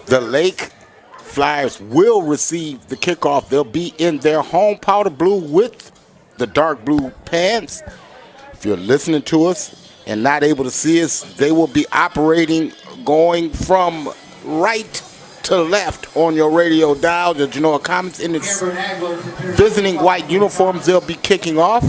The Lake Flyers will receive the kickoff. They'll be in their home powder blue with the dark blue pants. If you're listening to us and not able to see us, they will be operating going from right to left on your radio dial. The Genoa Comets in its visiting white uniforms, they'll be kicking off.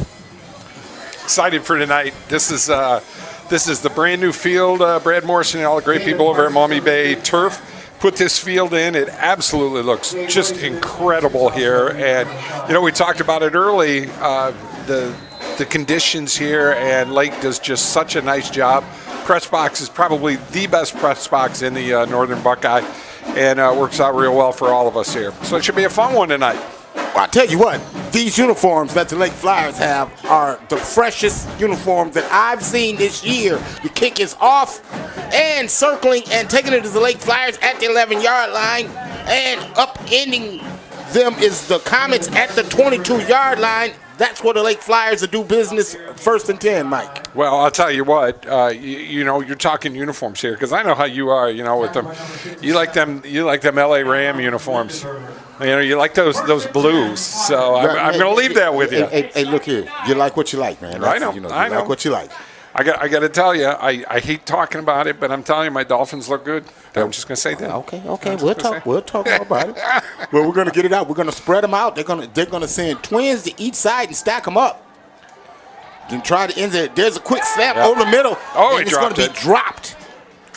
Excited for tonight. This is the brand new field. Brad Morrison and all the great people over at Maumee Bay Turf put this field in. It absolutely looks just incredible here. And, we talked about it early, the conditions here, and Lake does just such a nice job. Press box is probably the best press box in the Northern Buckeye, and works out real well for all of us here. So it should be a fun one tonight. Well, I tell you what, these uniforms that the Lake Flyers have are the freshest uniforms that I've seen this year. The kick is off and circling and taking it to the Lake Flyers at the 11-yard line, and upending them is the Comets at the 22-yard line. That's where the Lake Flyers will do business, 1st and 10, Mike. Well, I'll tell you what, you're talking uniforms here, because I know how you are, with them. You like them LA Ram uniforms. You like those blues. So I'm going to leave that with you. Hey, look here. You like what you like, man. I know. You I know. like what you like. I got to tell you, I hate talking about it, but I'm telling you, my Dolphins look good. I'm just going to say that. Okay. We'll talk more about it. Well, we're going to get it out. We're going to spread them out. They're going to send twins to each side and stack them up. Then try to end it. There's a quick snap over the middle. Oh, and it's going to be dropped.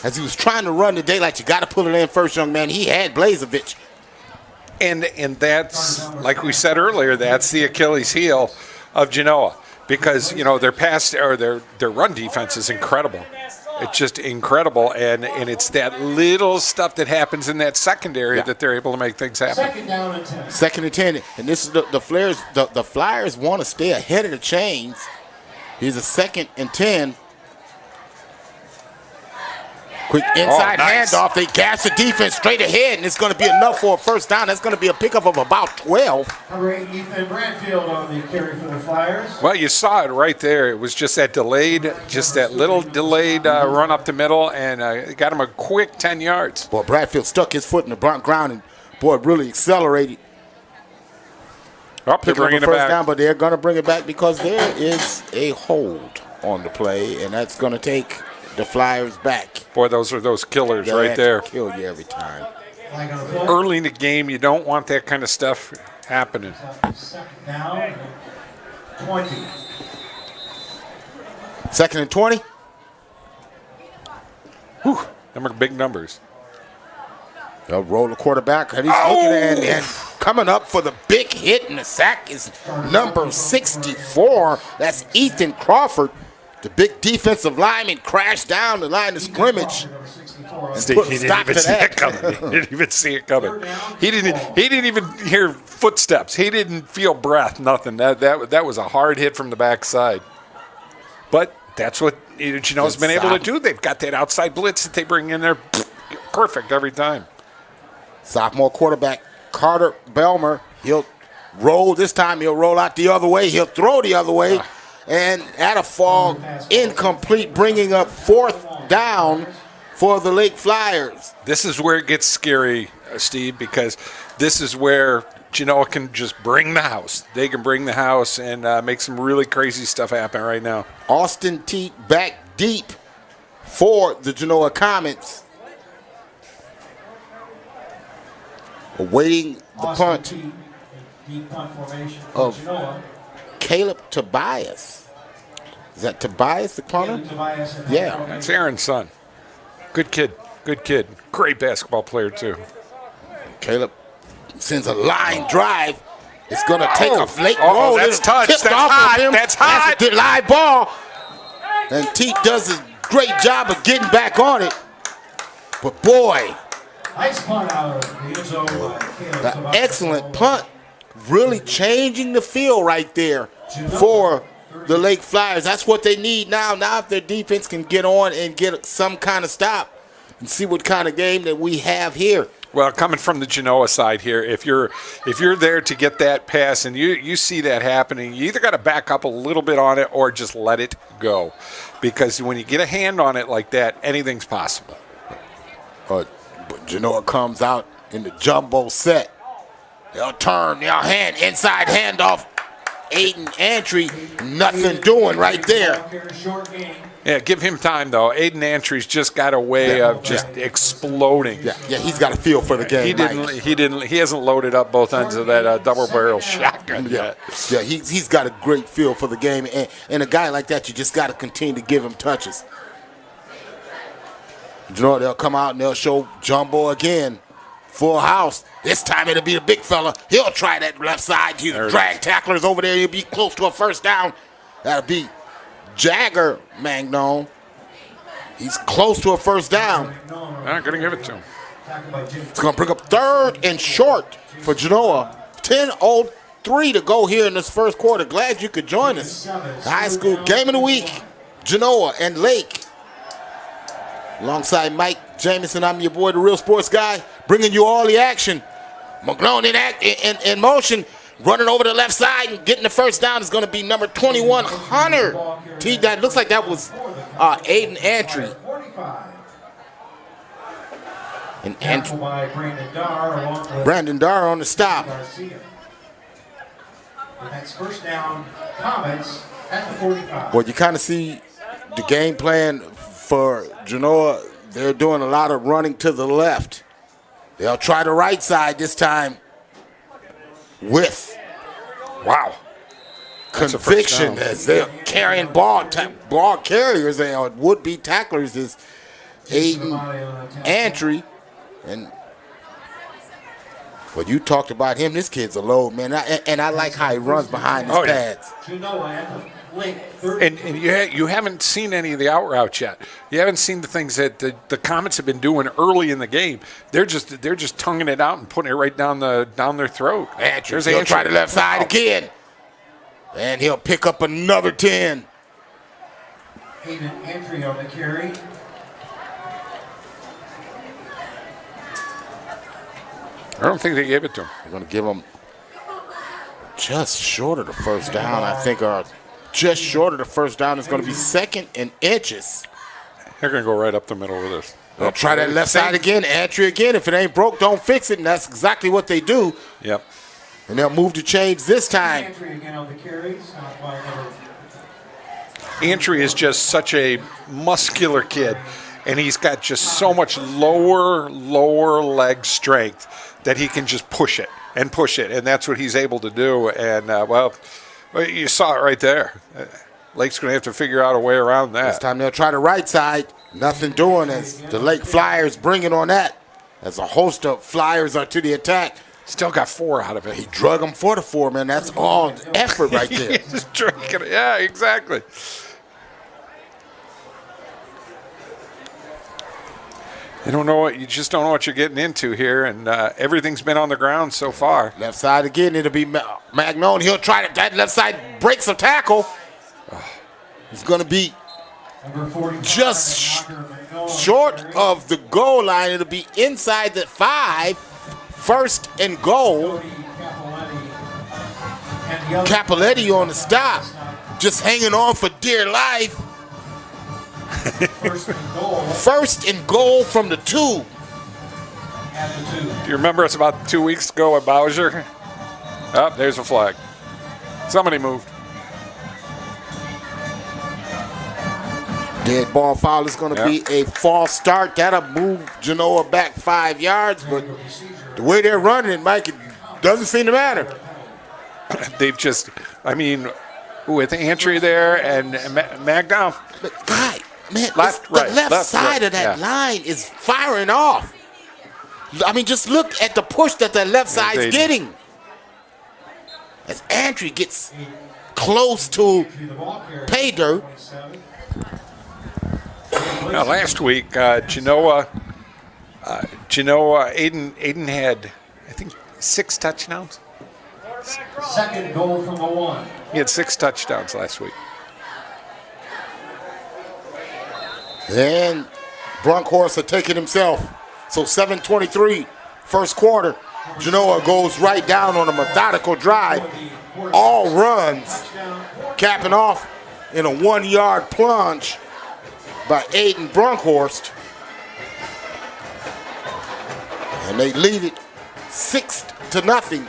As he was trying to run the daylight, you got to pull it in first, young man. He had Blazevich. And that's, like we said earlier, that's the Achilles heel of Genoa. Because, their pass or their run defense is incredible. It's just incredible, and it's that little stuff that happens in that secondary that they're able to make things happen. 2nd and 10, and this is the Flyers. The Flyers want to stay ahead of the chains. Here's a 2nd and 10. Quick inside handoff. They gas the defense straight ahead, and it's going to be enough for a first down. That's going to be a pickup of about 12. Ethan Bradfield on the carry for the Flyers. Well, you saw it right there. It was just that little delayed run up the middle, and it got him a quick 10 yards. Boy, Bradfield stuck his foot in the ground, and boy, really accelerated. They're bringing it first back. down, but they're going to bring it back because there is a hold on the play, and that's going to take the Flyers back. Boy, those are those killers right there. Kill you every time. Early in the game, you don't want that kind of stuff happening. 2nd down, 20. 2nd and 20. Whew, them are big numbers. They'll roll the quarterback, and he's looking and coming up for the big hit, and the sack is number 64. That's Ethan Crawford. The big defensive lineman crashed down the line of scrimmage. Steve, he didn't even see it coming. He didn't even see it coming. He didn't even hear footsteps. He didn't feel breath. Nothing. That was a hard hit from the backside. But that's what Genoa's been able to do. They've got that outside blitz that they bring in there, perfect every time. Sophomore quarterback Carter Belmer. He'll roll this time. He'll roll out the other way. He'll throw the other way. And at a fall, incomplete, bringing up 4th down for the Lake Flyers. This is where it gets scary, Steve, because this is where Genoa can just bring the house. They can bring the house and make some really crazy stuff happen right now. Austin Teat back deep for the Genoa Comets. Awaiting the punt of Caleb Tobias. Is that Tobias, the punter? Yeah. That's Aaron's son. Good kid. Great basketball player, too. Caleb sends a line drive. It's going to take a late roll. That's touch. That's hot. That's hot. That's a live ball. And Teat does a great job of getting back on it. But, boy, the excellent punt. Really changing the feel right there for the Lake Flyers. That's what they need now. Now if their defense can get on and get some kind of stop and see what kind of game that we have here. Well, coming from the Genoa side here, if you're there to get that pass and you see that happening, you either got to back up a little bit on it or just let it go. Because when you get a hand on it like that, anything's possible. But Genoa comes out in the jumbo set. They'll turn, they'll hand, inside handoff. Aiden Antry, nothing doing right there. Yeah, give him time though. Aiden Antry's just got a way of just exploding. Yeah, he's got a feel for the game. He hasn't loaded up both ends of that double barrel shotgun yet. Yeah, he's got a great feel for the game, and a guy like that, you just got to continue to give him touches. You know, they'll come out and they'll show jumbo again. Full house. This time it'll be the big fella. He'll try that left side. He'll drag tacklers over there. He'll be close to a first down. That'll be Jagger Magnon. He's close to a first down. Not going to give it to him. It's going to bring up 3rd and short for Genoa. 10:03 to go here in this first quarter. Glad you could join us. The high school game of the week. Genoa and Lake. Alongside Mike Jamison, I'm your boy, the Real Sports Guy, bringing you all the action. McGlone in motion, running over the left side and getting the first down is going to be number 21, Hunter. That looks like that was Aiden Antry. And Brandon Dar on the stop. That's first down, Comments at the 45. Well, you kind of see the game plan for Genoa. They're doing a lot of running to the left. They'll try the right side this time with, wow, conviction as they're carrying ball carriers and would-be tacklers is Aiden Antry. And well, you talked about him. This kid's a load, man. And I like how he runs behind his pads. And you haven't seen any of the out routes yet. You haven't seen the things that the Comets have been doing early in the game. They're just tonguing it out and putting it right down their throat. There's he'll try the left side again, and he'll pick up another 10. Aiden Antry on the carry. I don't think they gave it to him. They're going to give him just short of the first down, I think, or just short of the first down. It's going to be 2nd and inches. They're going to go right up the middle with this. They'll try that left side again, Antry again. If it ain't broke, don't fix it, and that's exactly what they do. Yep. And they'll move the chains this time. Antry again on the carries. Antry is just such a muscular kid, and he's got just so much lower leg strength that he can just push it, and that's what he's able to do. And, well, you saw it right there. Lake's going to have to figure out a way around that. This time they'll try the right side. Nothing doing as the Lake Flyers bring it on that. As a host of Flyers are to the attack. Still got 4 out of it. He drug them for the 4, man. That's all effort right there. He's drinking it. Yeah, exactly. You just don't know what you're getting into here, and everything's been on the ground so far. Left side again, it'll be Magnon. He'll try to, that left side breaks a tackle. It's going to be just short of the goal line. It'll be inside the 5, 1st and goal. Capoletti on the stop, just hanging on for dear life. First and goal from the 2. Do you remember us about 2 weeks ago at Bowser? Oh, there's a flag. Somebody moved. Dead ball foul is going to be a false start. That'll move Genoa back 5 yards, but the way they're running it, Mike, it doesn't seem to matter. They've just, with Antry there and Magnon. But, guy, man, the left side of that line is firing off. Just look at the push that the left side's getting. As Antry gets close to pay dirt. Now, last week, Genoa, Aiden had, I think, 6 touchdowns. 2nd goal from the 1. He had 6 touchdowns last week. And Bronkhorst will take it himself. So 7:23, first quarter. Genoa goes right down on a methodical drive. All runs, capping off in a 1-yard plunge by Aiden Bronkhorst. And they lead it 6-0.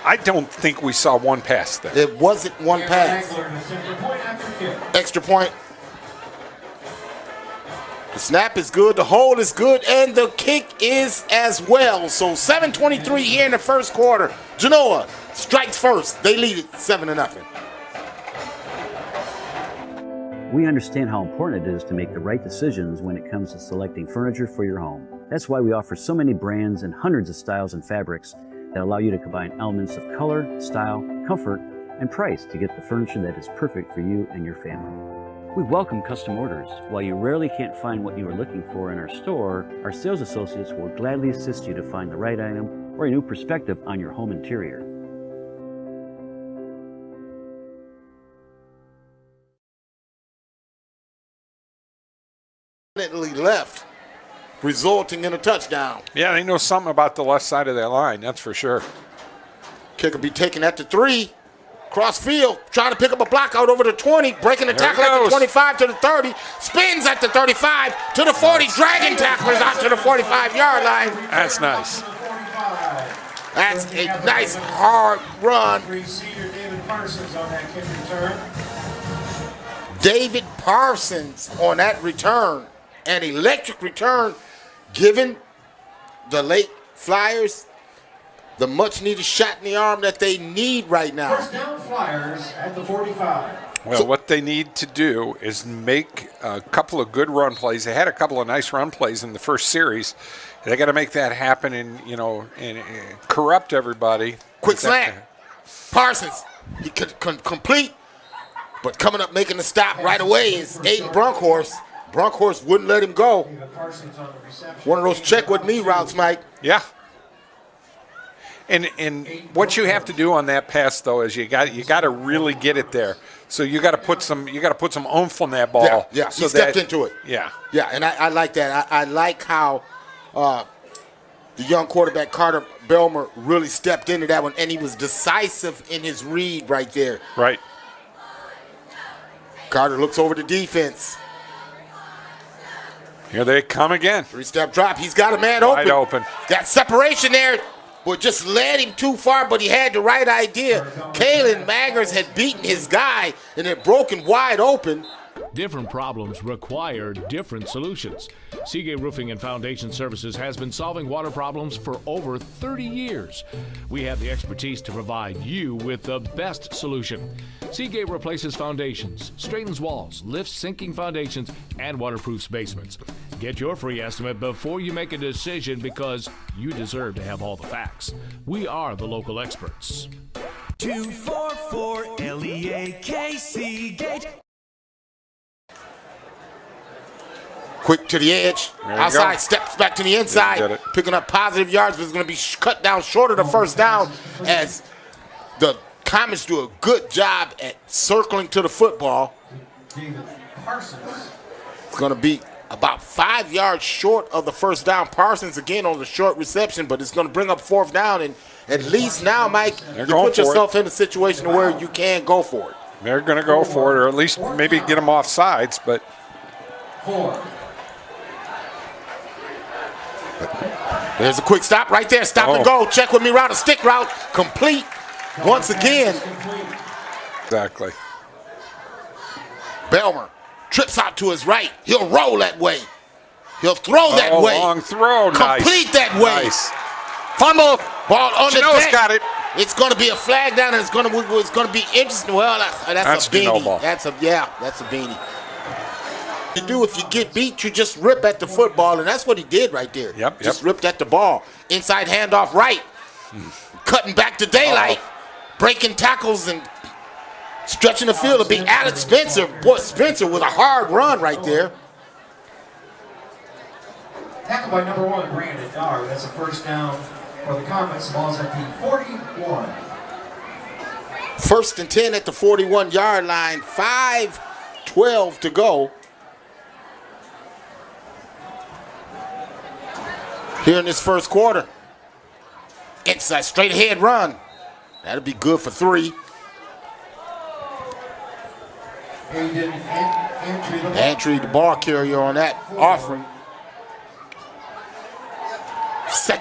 I don't think we saw one pass there. It wasn't one pass. Extra point. The snap is good, the hold is good, and the kick is as well. So 7:23 here in the first quarter. Genoa strikes first. They lead it 7-0. We understand how important it is to make the right decisions when it comes to selecting furniture for your home. That's why we offer so many brands and hundreds of styles and fabrics that allow you to combine elements of color, style, comfort, and price to get the furniture that is perfect for you and your family. We welcome custom orders. While you rarely can't find what you are looking for in our store, our sales associates will gladly assist you to find the right item or a new perspective on your home interior. Left, resulting in a touchdown. Yeah, they know something about the left side of that line, that's for sure. Kick will be taken at the 3. Cross field, trying to pick up a block out over the 20, breaking the tackle at the 25 to the 30, spins at the 35 to the 40, dragging tacklers out to the 45-yard line. That's nice. That's a nice hard run. David Parsons on that return. An electric return, giving the Lake Flyers the much-needed shot in the arm that they need right now. First down, Flyers at the 45. Well, what they need to do is make a couple of good run plays. They had a couple of nice run plays in the first series. They got to make that happen and corrupt everybody. Quick slant. Parsons, he could complete, but coming up making the stop right away is Aiden Brunkhorst. Brunkhorst wouldn't let him go. One of those check with me routes, Mike. Yeah. And what you have to do on that pass though is you got to really get it there. So you got to put some oomph on that ball. Yeah. So he stepped into it. Yeah. Yeah, and I like that. I like how the young quarterback Carter Belmer really stepped into that one, and he was decisive in his read right there. Right. Carter looks over the defense. Here they come again. 3-step drop. He's got a man Wide open. Got separation there, but just led him too far, but he had the right idea. Kalen Maggers had beaten his guy, and it broken wide open. Different problems require different solutions. Seagate Roofing and Foundation Services has been solving water problems for over 30 years. We have the expertise to provide you with the best solution. Seagate replaces foundations, straightens walls, lifts sinking foundations, and waterproofs basements. Get your free estimate before you make a decision because you deserve to have all the facts. We are the local experts. 244 LEAK Seagate. Quick to the edge, outside, steps back to the inside, picking up positive yards, but it's going to be cut down short of the first down as the Comets do a good job at circling to the football. It's going to be about 5 yards short of the first down. Parsons again on the short reception, but it's going to bring up fourth down, and at least now, Mike, you put yourself in a situation where you can go for it. They're going to go for it, or at least maybe get them off sides, but 4. There's a quick stop right there. Stop and go. Check with me route. A stick route. Complete once again. Exactly. Belmer trips out to his right. He'll roll that way. He'll throw that way. Long throw. Complete that way. Nice. Fumble. Ball on the Genoa's deck. got it. It's going to be a flag down, and it's going to be interesting. Well, that's a beanie. Genoa. That's a beanie. You do if you get beat, you just rip at the football, and that's what he did right there. Just ripped at the ball. Inside handoff right. Cutting back to daylight. Breaking tackles and stretching the field. It'll be Alex Spencer. Boy, Spencer with a hard run right there. Tackle by number 1, Brandon Dog. That's a first down for the Comets. Ball's at the 41. First and 10 at the 41-yard line. 5:12 to go. Here in this first quarter. Inside, straight ahead run. That'll be good for 3. Antry, the ball carrier on that offering.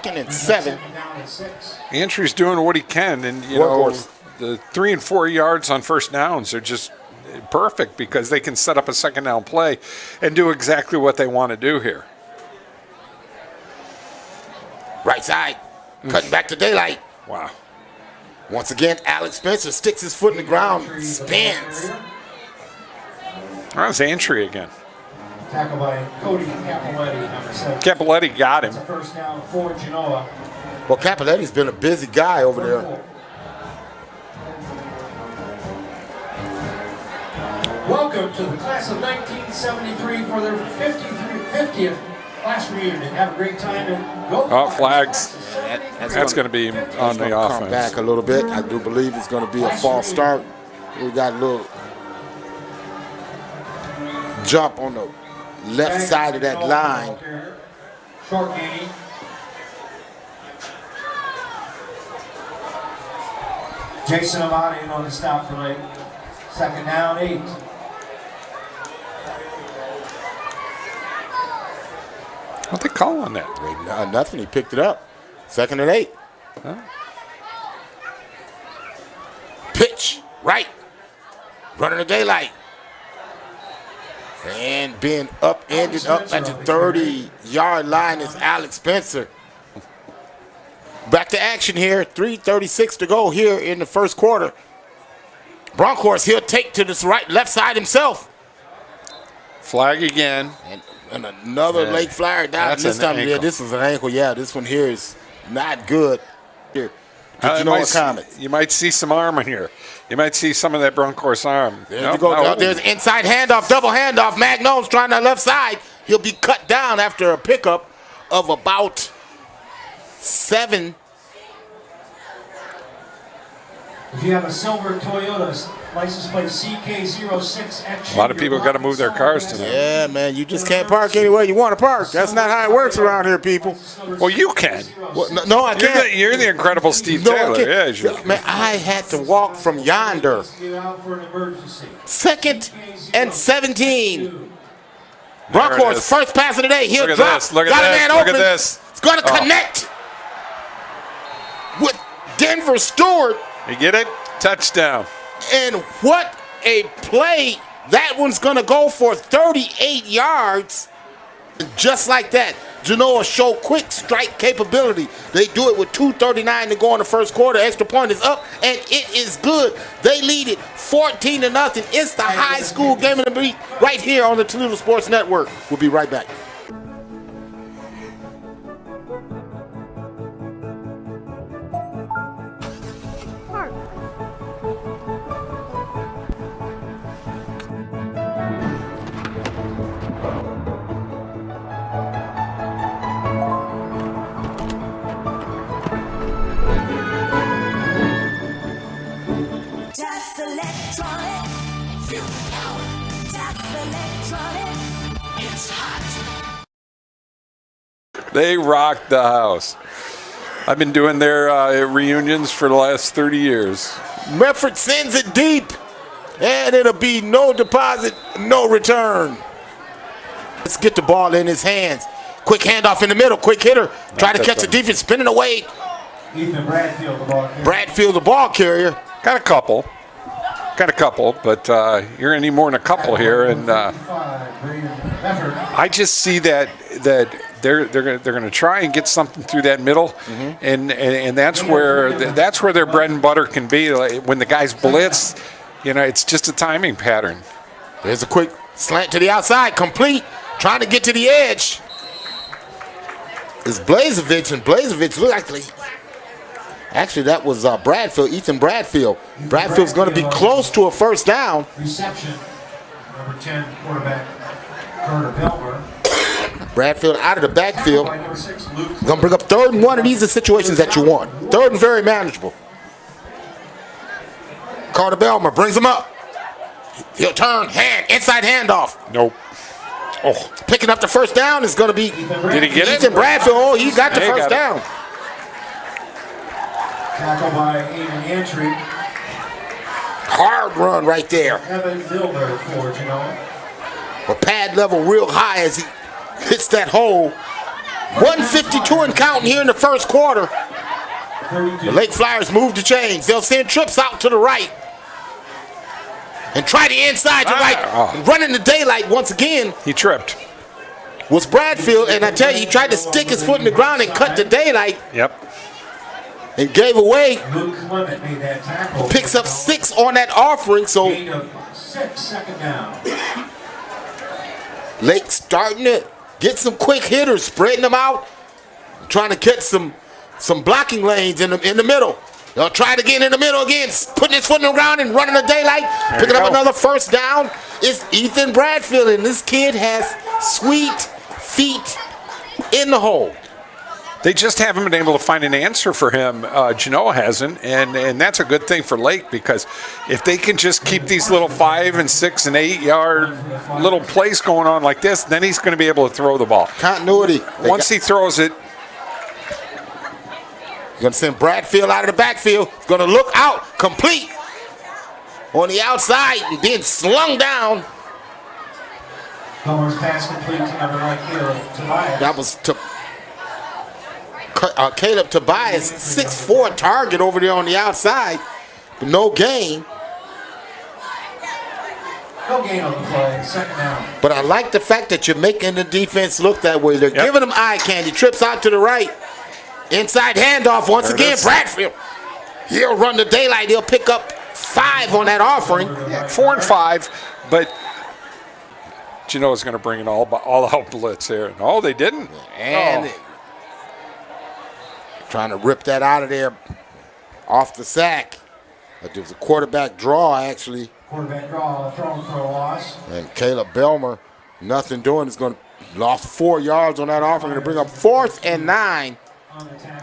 2nd and 7. Down at 6. Antry's doing what he can, and you know the 3 and 4 yards on first downs are just perfect because they can set up a second down play and do exactly what they want to do here. Right side, cutting back to daylight. Wow. Once again, Alex Spencer sticks his foot in the ground, spins. That's Antry again. Tackle by Cody Capoletti, number 7. Capoletti got him. It's a first down for Genoa. Well, Capoletti's been a busy guy over there. Welcome to the class of 1973 for their 50th class reunion. Have a great time and go. Oh, flags. That's going to be on the come offense. back a little bit. I do believe it's going to be a false start. We got a little jump on the left side of that line. Short gain. Jason Amati on the stop for late. 2nd down, 8. What they call on that? Nothing. He picked it up. 2nd and 8. Huh? Pitch right. Running the daylight. And being upended up at the 30-yard line is Alex Spencer. Back to action here. 3:36 to go here in the first quarter. Bronkhorst, he'll take to this left side himself. Flag again. And another late flyer down. That's This an time, ankle. yeah, this is an ankle. Yeah, this one here is not good. Here, Genoa Comets. You might see some arm in here. You might see some of that Bronkhorst arm. There you go. There's inside handoff, double handoff. Magnone's trying that left side. He'll be cut down after a pickup of about 7. If you have a silver Toyota license plate CK06X, A lot of people got to move their cars tonight. Yeah, man, you just can't park anywhere you want to park. That's not how it works around here, people. Well, you can. Well, no, I can't. You're the incredible Steve No, I Taylor. can't. Yeah, sure. Man, I had to walk from yonder. Get out for an emergency. 2nd and 17. There it Bronkhorst, is. first pass of the day. He'll Look at drop. this. Look at Got a this. man Look open. at this. It's going to Oh. connect with Denver Stewart. You get it? Touchdown. And what a play. That one's going to go for 38 yards. Just like that. Genoa show quick strike capability. They do it with 2:39 to go in the first quarter. Extra point is up, and it is good. They lead it 14-0. It's the high school game of the week right here on the Toledo Sports Network. We'll be right back. Just electronics. Feel the power. Just electronics. It's hot. They rocked the house. I've been doing their reunions for the last 30 years. Medford sends it deep, and it'll be no deposit, no return. Let's get the ball in his hands. Quick handoff in the middle, quick hitter. Try to catch the defense, spinning away. Ethan Bradfield, the ball carrier. Bradfield, the ball carrier. Got a couple, but you're gonna need more than a couple here. And I just see that they're gonna try and get something through that middle, and that's where their bread and butter can be. Like when the guys blitz, it's just a timing pattern. There's a quick slant to the outside, complete. Trying to get to the edge. It's Blazevich, and Blazevich look like actually that was Bradfield, Ethan Bradfield. Bradfield's going to be close to a first down. Reception, number 10 quarterback Carter Belmer. Bradfield out of the backfield. By number 6, Luke. Going to bring up 3rd and 1, and these are situations that you want. 3rd and very manageable. Carter Belmer brings him up. He'll turn, inside handoff. Nope. Oh, Picking up the first down is going to be did he get it? Ethan Bradfield. Oh, he got the Yeah, he first got down. it. Tackle by Aiden Antry. Hard run right there. Evan Dilber for Genoa. A pad level real high as he hits that hole. 1:52 and counting here in the first quarter. The Lake Flyers move the chains. They'll send trips out to the right and try the inside to right. Running the daylight once again. He tripped. Was Bradfield, and I tell you, he tried to stick his foot in the ground and cut the daylight. Yep. And gave away. Luke Clement made that tackle. Picks up 6 on that offering, so Gain of 6, second down. Lake starting to get some quick hitters, spreading them out, trying to catch some blocking lanes in the middle. They'll try to get in the middle again, putting his foot in the ground and running the daylight. Picking up another first down is Ethan Bradfield, and this kid has sweet feet in the hole. They just haven't been able to find an answer for him. Genoa hasn't, and that's a good thing for Lake, because if they can just keep these little 5 and 6 and 8 yard little plays going on like this, then he's going to be able to throw the ball. Continuity. Once he throws it, going to send Bradfield out of the backfield. He's going to look out, complete on the outside, and then slung down. Comer's pass complete to number 9, Caleb Tobias. That was Caleb Tobias, 6'4" target over there on the outside, but no gain. No gain on the play, second down. But I like the fact that you're making the defense look that way. They're giving him eye candy. Trips out to the right. Inside handoff once again. Bradfield. He'll run the daylight. He'll pick up 5 on that offering. 4 and 5, but Genoa's going to bring an all-out blitz here. No, they didn't. And trying to rip that out of there off the sack. But there was a quarterback draw, actually. Quarterback draw, thrown for a loss. And Caleb Belmer, nothing doing. Is going to lost 4 yards on that offering. Going to bring up 4th and 9.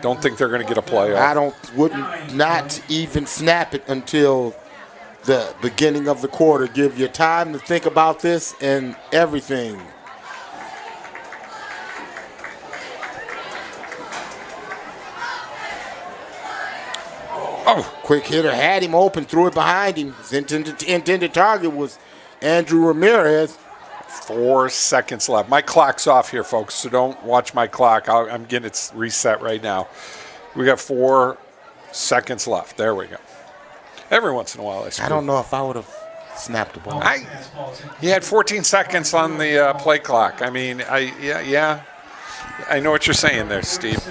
Don't think they're going to get a play off. I wouldn't not even snap it until the beginning of the quarter. Give you time to think about this and everything. Quick hitter had him open, threw it behind him. His intended target was Andrew Ramirez. 4 seconds left. My clock's off here, folks, so don't watch my clock. I'm getting it reset right now. We got 4 seconds left. There we go. Every once in a while, I don't know if I would have snapped the ball. He had 14 seconds on the play clock. I mean, yeah. I know what you're saying there, Steve.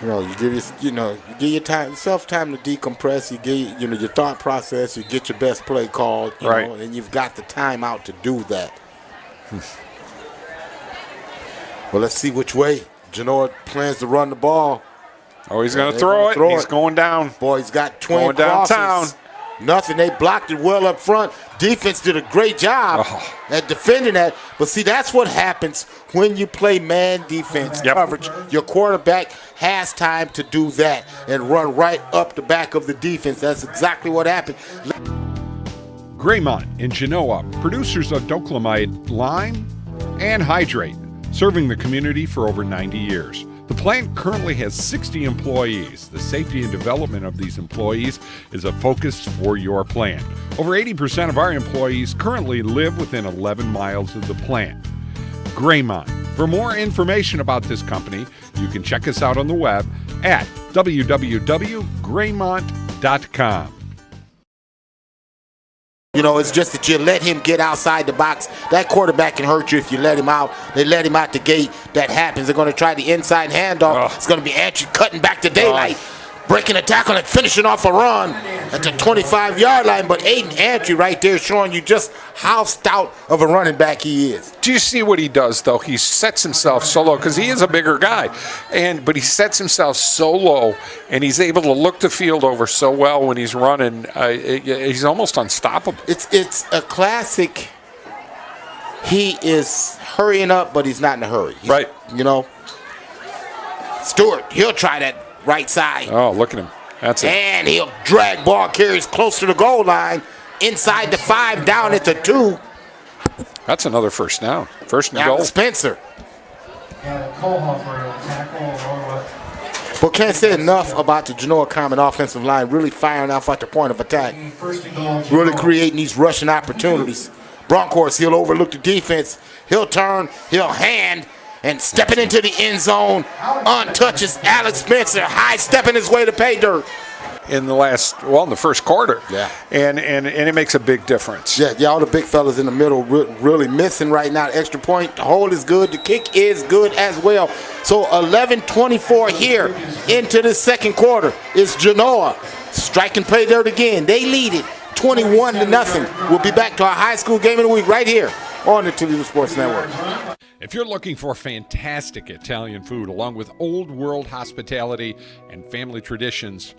You give yourself time to decompress. You give your thought process. You get your best play called, right, and you've got the time out to do that. Well, let's see which way Genoa plans to run the ball. Oh, he's going to throw it. He's going down. Boy, he's got twin going downtown. Nothing. They blocked it well up front. Defense did a great job at defending that. But see, that's what happens when you play man defense coverage. Your quarterback has time to do that and run right up the back of the defense. That's exactly what happened. Graymont in Genoa, producers of Doclamite lime and hydrate, serving the community for over 90 years. The plant currently has 60 employees. The safety and development of these employees is a focus for your plant. Over 80% of our employees currently live within 11 miles of the plant. Graymont. For more information about this company, you can check us out on the web at www.graymont.com. It's just that you let him get outside the box. That quarterback can hurt you if you let him out. They let him out the gate. That happens. They're going to try the inside handoff. It's going to be Antry cutting back the daylight, breaking a tackle and finishing off a run at the 25-yard line. But Aiden Antry right there showing you just how stout of a running back he is. Do you see what he does, though? He sets himself so low because he is a bigger guy, but he sets himself so low, and he's able to look the field over so well when he's running. He's almost unstoppable. It's a classic. He is hurrying up, but he's not in a hurry. Right. Stewart, he'll try that right side. Oh, look at him. That's it. And he'll drag ball carries close to the goal line, inside the 5, down at the 2. That's another first down. First and goal. Spencer. Kohlhofer Well, can't say enough about the Genoa Common offensive line really firing off at the point of attack. Really creating these rushing opportunities. Bronkhorst, he'll overlook the defense. He'll turn, he'll hand, and stepping into the end zone, untouches Alex Spencer, high stepping his way to pay dirt. In the first quarter. Yeah. And it makes a big difference. Yeah, all the big fellas in the middle really missing right now. Extra point, the hold is good, the kick is good as well. So 11-24 here into the second quarter. It's Genoa striking pay dirt again. They lead it 21-0. We'll be back to our high school game of the week right here on the Toledo Sports Network. If you're looking for fantastic Italian food along with old world hospitality and family traditions,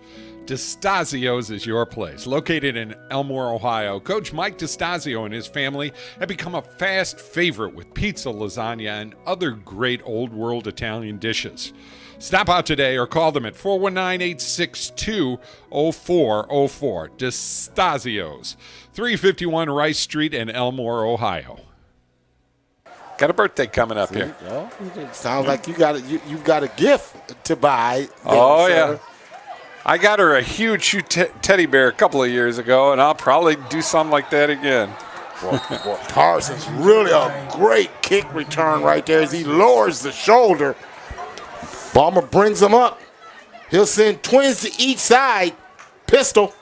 Destasios is your place. Located in Elmore, Ohio, Coach Mike Destasio and his family have become a fast favorite with pizza, lasagna, and other great old world Italian dishes. Stop out today or call them at 419-862-0404. Destasios, 351 Rice Street in Elmore, Ohio. Got a birthday coming up here. Well, sounds like you've got a gift to buy. Oh, yeah. I got her a huge teddy bear a couple of years ago, and I'll probably do something like that again. Well, Parsons, really a great kick return right there as he lowers the shoulder. Balmer brings him up. He'll send twins to each side. Pistol.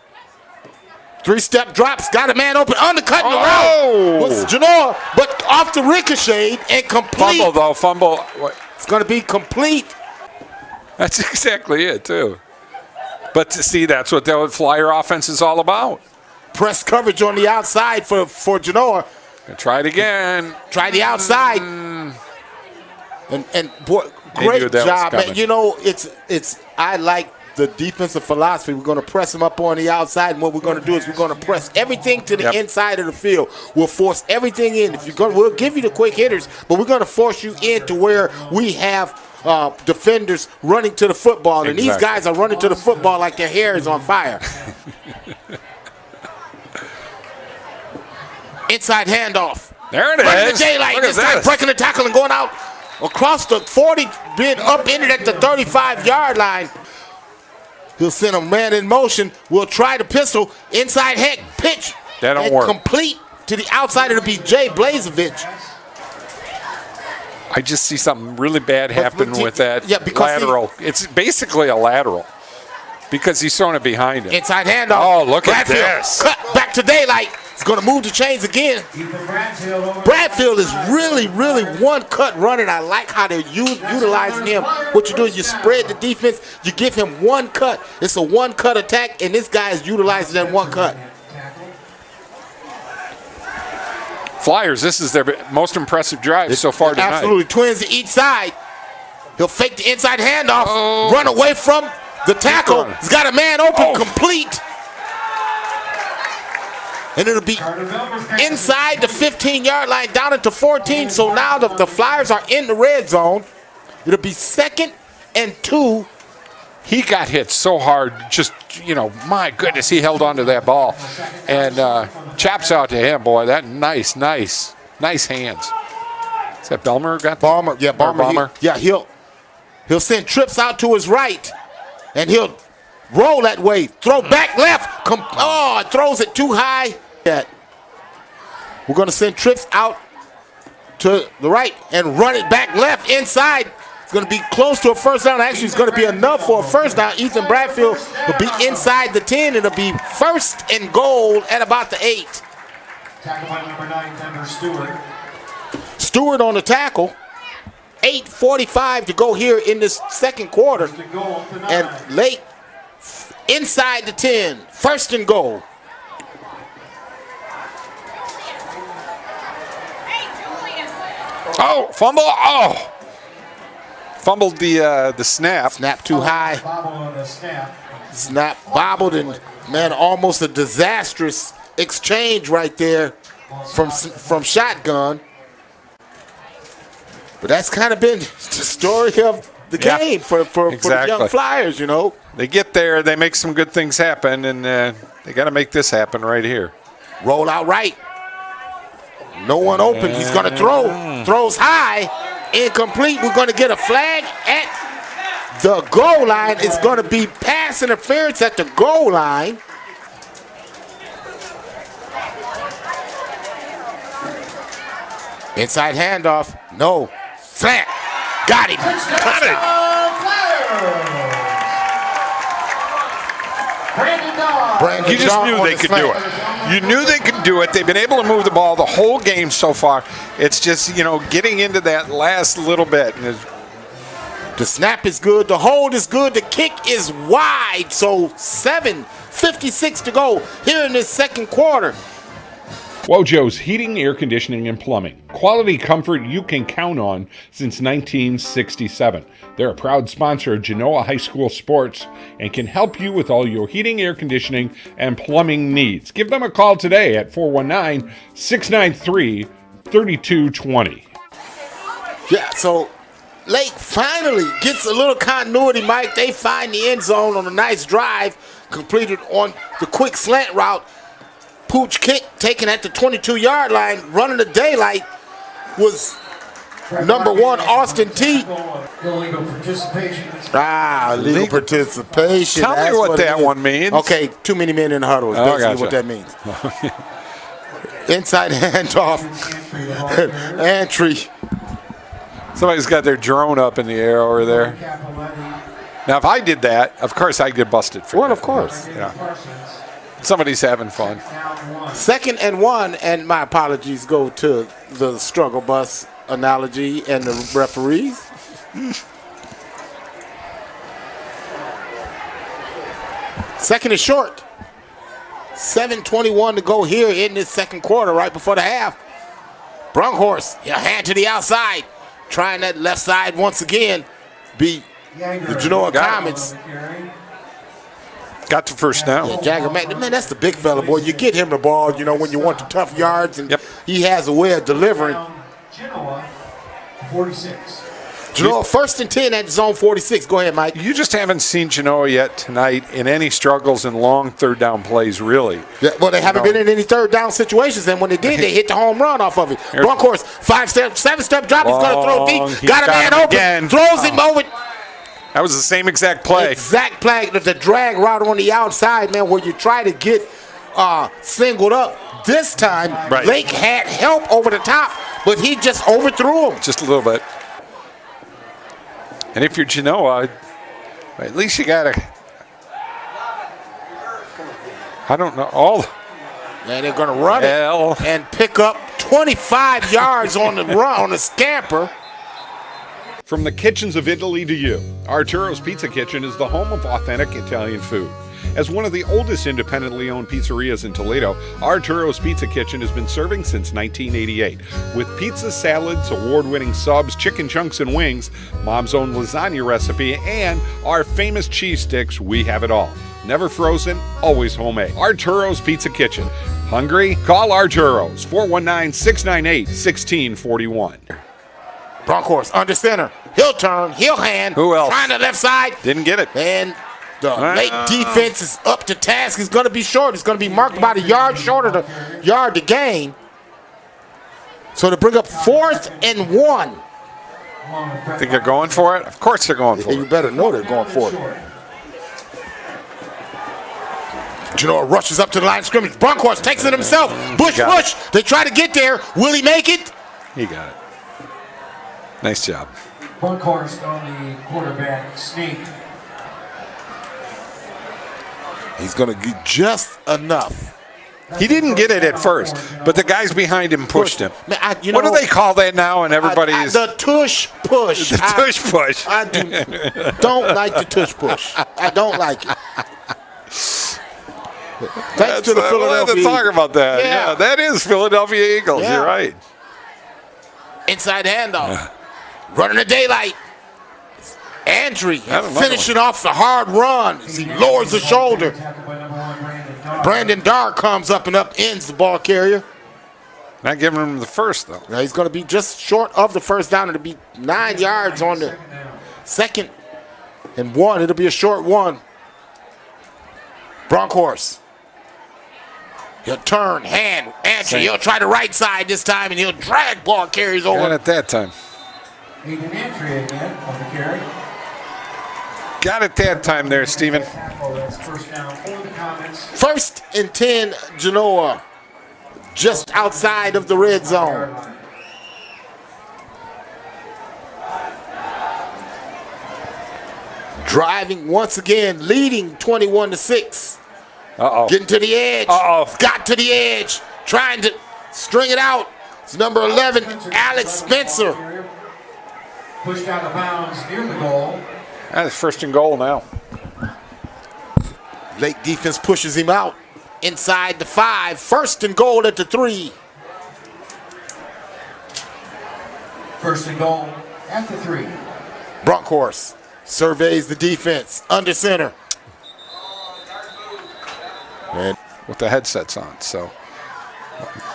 Three-step drops. Got a man open. Undercutting around. Was Genoa, but off the ricochet and complete. Fumble, though. Fumble. It's going to be complete. That's exactly it, too. But to see, that's what the Flyer offense is all about. Press coverage on the outside for Genoa. Try it again. Try the outside. And boy, great job, man. You know, I like the defensive philosophy. We're going to press them up on the outside, and what we're going to do is we're going to press everything to the inside of the field. We'll force everything in. We'll give you the quick hitters, but we're going to force you into where we have defenders running to the football, and these guys are running to the football like their hair is on fire. Inside handoff. There it is. Breaking the daylight. This time breaking the tackle and going out across the 40, being upended at the 35-yard line. He'll send a man in motion. We'll try the pistol. Inside heck pitch. That don't work. Complete to the outside. It'll be Jay Blazevich. I just see something really bad happen with that lateral. It's basically a lateral because he's throwing it behind him. Inside handoff. Oh, look at Bradfield. this. Cut back to daylight. He's going to move the chains again. Bradfield is really, really one-cut running. I like how they're utilizing him. What you do is you spread the defense. You give him one cut. It's a one-cut attack, and this guy is utilizing that one cut. Flyers, this is their most impressive drive so far tonight. Absolutely. Twins to each side. He'll fake the inside handoff, run away from the tackle. He's got a man open, complete. And it'll be inside the 15-yard line, down into 14. So now the Flyers are in the red zone. It'll be 2nd and 2. He got hit so hard, just, my goodness, he held on to that ball. And chaps out to him, boy. That nice hands. Is that Belmer got Balmer? Yeah, Balmer. He'll send trips out to his right, and he'll roll that way. Throw back left. Throws it too high. We're going to send trips out to the right and run it back left inside. It's going to be close to a first down. Actually, it's going to be enough for a first down. Ethan Bradfield will be inside the 10. It'll be 1st and goal at about the 8. Tackle by number 9, Denver Stewart. Stewart on the tackle. 8:45 to go here in this second quarter. And Lake inside the 10. 1st and goal. Oh, fumble. Oh. Fumbled the snap. Snap too high. Snap bobbled, and man, almost a disastrous exchange right there from shotgun. But that's kind of been the story of the game for the young Flyers, They get there, they make some good things happen, and they got to make this happen right here. Roll out right. No one open. He's going to throw. Throws high. Incomplete. We're going to get a flag at the goal line. It's going to be pass interference at the goal line. Inside handoff. No. Slant. Got him. Got it. Brandon You just Darr knew on they the could slant. do it. You knew they could do it. They've been able to move the ball the whole game so far. It's just, getting into that last little bit. And the snap is good. The hold is good. The kick is wide. So 7:56 to go here in this second quarter. Wojo's Heating, Air Conditioning, and Plumbing. Quality comfort you can count on since 1967. They're a proud sponsor of Genoa High School sports and can help you with all your heating, air conditioning, and plumbing needs. Give them a call today at 419-693-3220. Yeah, so Lake finally gets a little continuity, Mike. They find the end zone on a nice drive completed on the quick slant route. Pooch kick taken at the 22-yard line, running the daylight was number 1, Austin T. Illegal participation. Legal participation. Tell me what that one means. Okay, too many men in the huddle is Oh, basically gotcha. what that means. Inside handoff. Entry. Somebody's got their drone up in the air over there. Now, if I did that, of course I'd get busted for Well, that. of course. Somebody's having fun. 2nd and 1, and my apologies go to the struggle bus analogy and the referees. Second is short. 7:21 to go here in this second quarter, right before the half. Bronkhorst, hand to the outside. Trying that left side once again. Beat the Genoa Comets. Got the first down. Yeah, Jagger, man, that's the big fella, boy. You get him the ball, when you want the tough yards, and he has a way of delivering. Genoa, 46. Genoa, 1st and 10 at zone 46. Go ahead, Mike. You just haven't seen Genoa yet tonight in any struggles in long third down plays, really. Yeah, well, they haven't been in any third down situations, and when they did, they hit the home run off of it. Bronkhorst, 5-step, 7-step drop. He's going to throw deep. Got a man open. Again. Throws him over. That was the same exact play. Exact play. The drag route on the outside, man, where you try to get singled up. This time, Lake had help over the top, but he just overthrew him. Just a little bit. And if you're Genoa, at least you got to, I don't know, And they're going to run it and pick up 25 yards on the run, on the scamper. From the kitchens of Italy to you, Arturos Pizza Kitchen is the home of authentic Italian food. As one of the oldest independently owned pizzerias in Toledo, Arturos Pizza Kitchen has been serving since 1988. With pizza, salads, award-winning subs, chicken chunks and wings, Mom's own lasagna recipe, and our famous cheese sticks, we have it all. Never frozen, always homemade. Arturos Pizza Kitchen. Hungry? Call Arturos, 419-698-1641. Bronkhorst under center. He'll turn. He'll hand. Who else? Trying the left side. Didn't get it. And the Lake defense is up to task. It's going to be short. It's going to be marked about a yard short of the yard to gain. So to bring up 4th and 1. Think they're going for it? Of course they're going for You it. better know they're going for it. Genoa rushes up to the line of scrimmage. Bronkhorst takes it himself. Push. They try to get there. Will he make it? He got it. Nice job. Bronkhorst on the quarterback sneak. He's going to get just enough. He didn't get it at first, but the guys behind him pushed him. Man, What do they call that now? And everybody's the tush push. the tush push. I don't like the tush push. I don't like it. Thanks to the We'll have Philadelphia to talk Eagles. about that. Yeah. Yeah, that is Philadelphia Eagles. Yeah. You're right. Inside handoff. Running the daylight. Andrew finishing off the hard run as he lowers the shoulder. Brandon Darr comes up and ends the ball carrier. Not giving him the first, though. Now he's going to be just short of the first down. It'll be 9 yards on the 2nd and 1. It'll be a short one. Bronkhorst. He'll turn, hand, answer. He'll try the right side this time, and he'll drag ball carries over. Not at that time. Ethan Entry again on the carry. Got it that time there, Steven. That's first down for the Comets. 1st and 10, Genoa, just outside of the red zone. Driving once again, leading 21-6. Uh-oh. Getting to the edge. Uh-oh. Got to the edge. Trying to string it out. It's number 11, Alex Spencer. Pushed out of bounds near the goal. That's first and goal now. Lake defense pushes him out inside the 5. First and goal at the 3. First and goal at the 3. Bronkhorst surveys the defense under center. And With the headsets on, so.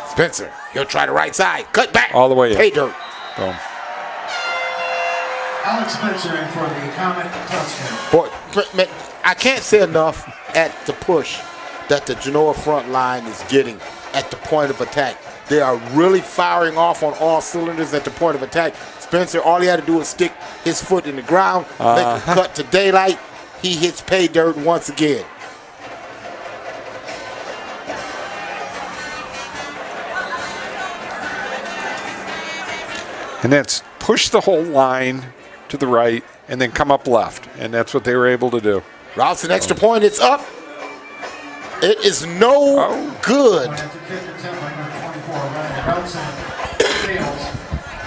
Spencer, he'll try the right side. Cut back. All the way in. Pay dirt. Boom. Alex Spencer in for the Comet touchdown. Boy, man, I can't say enough at the push that the Genoa front line is getting at the point of attack. They are really firing off on all cylinders at the point of attack. Spencer, all he had to do was stick his foot in the ground, make a cut to daylight. He hits pay dirt once again. And that's push the whole line to the right and then come up left. And that's what they were able to do. Routes an extra point. It's up. It is no good.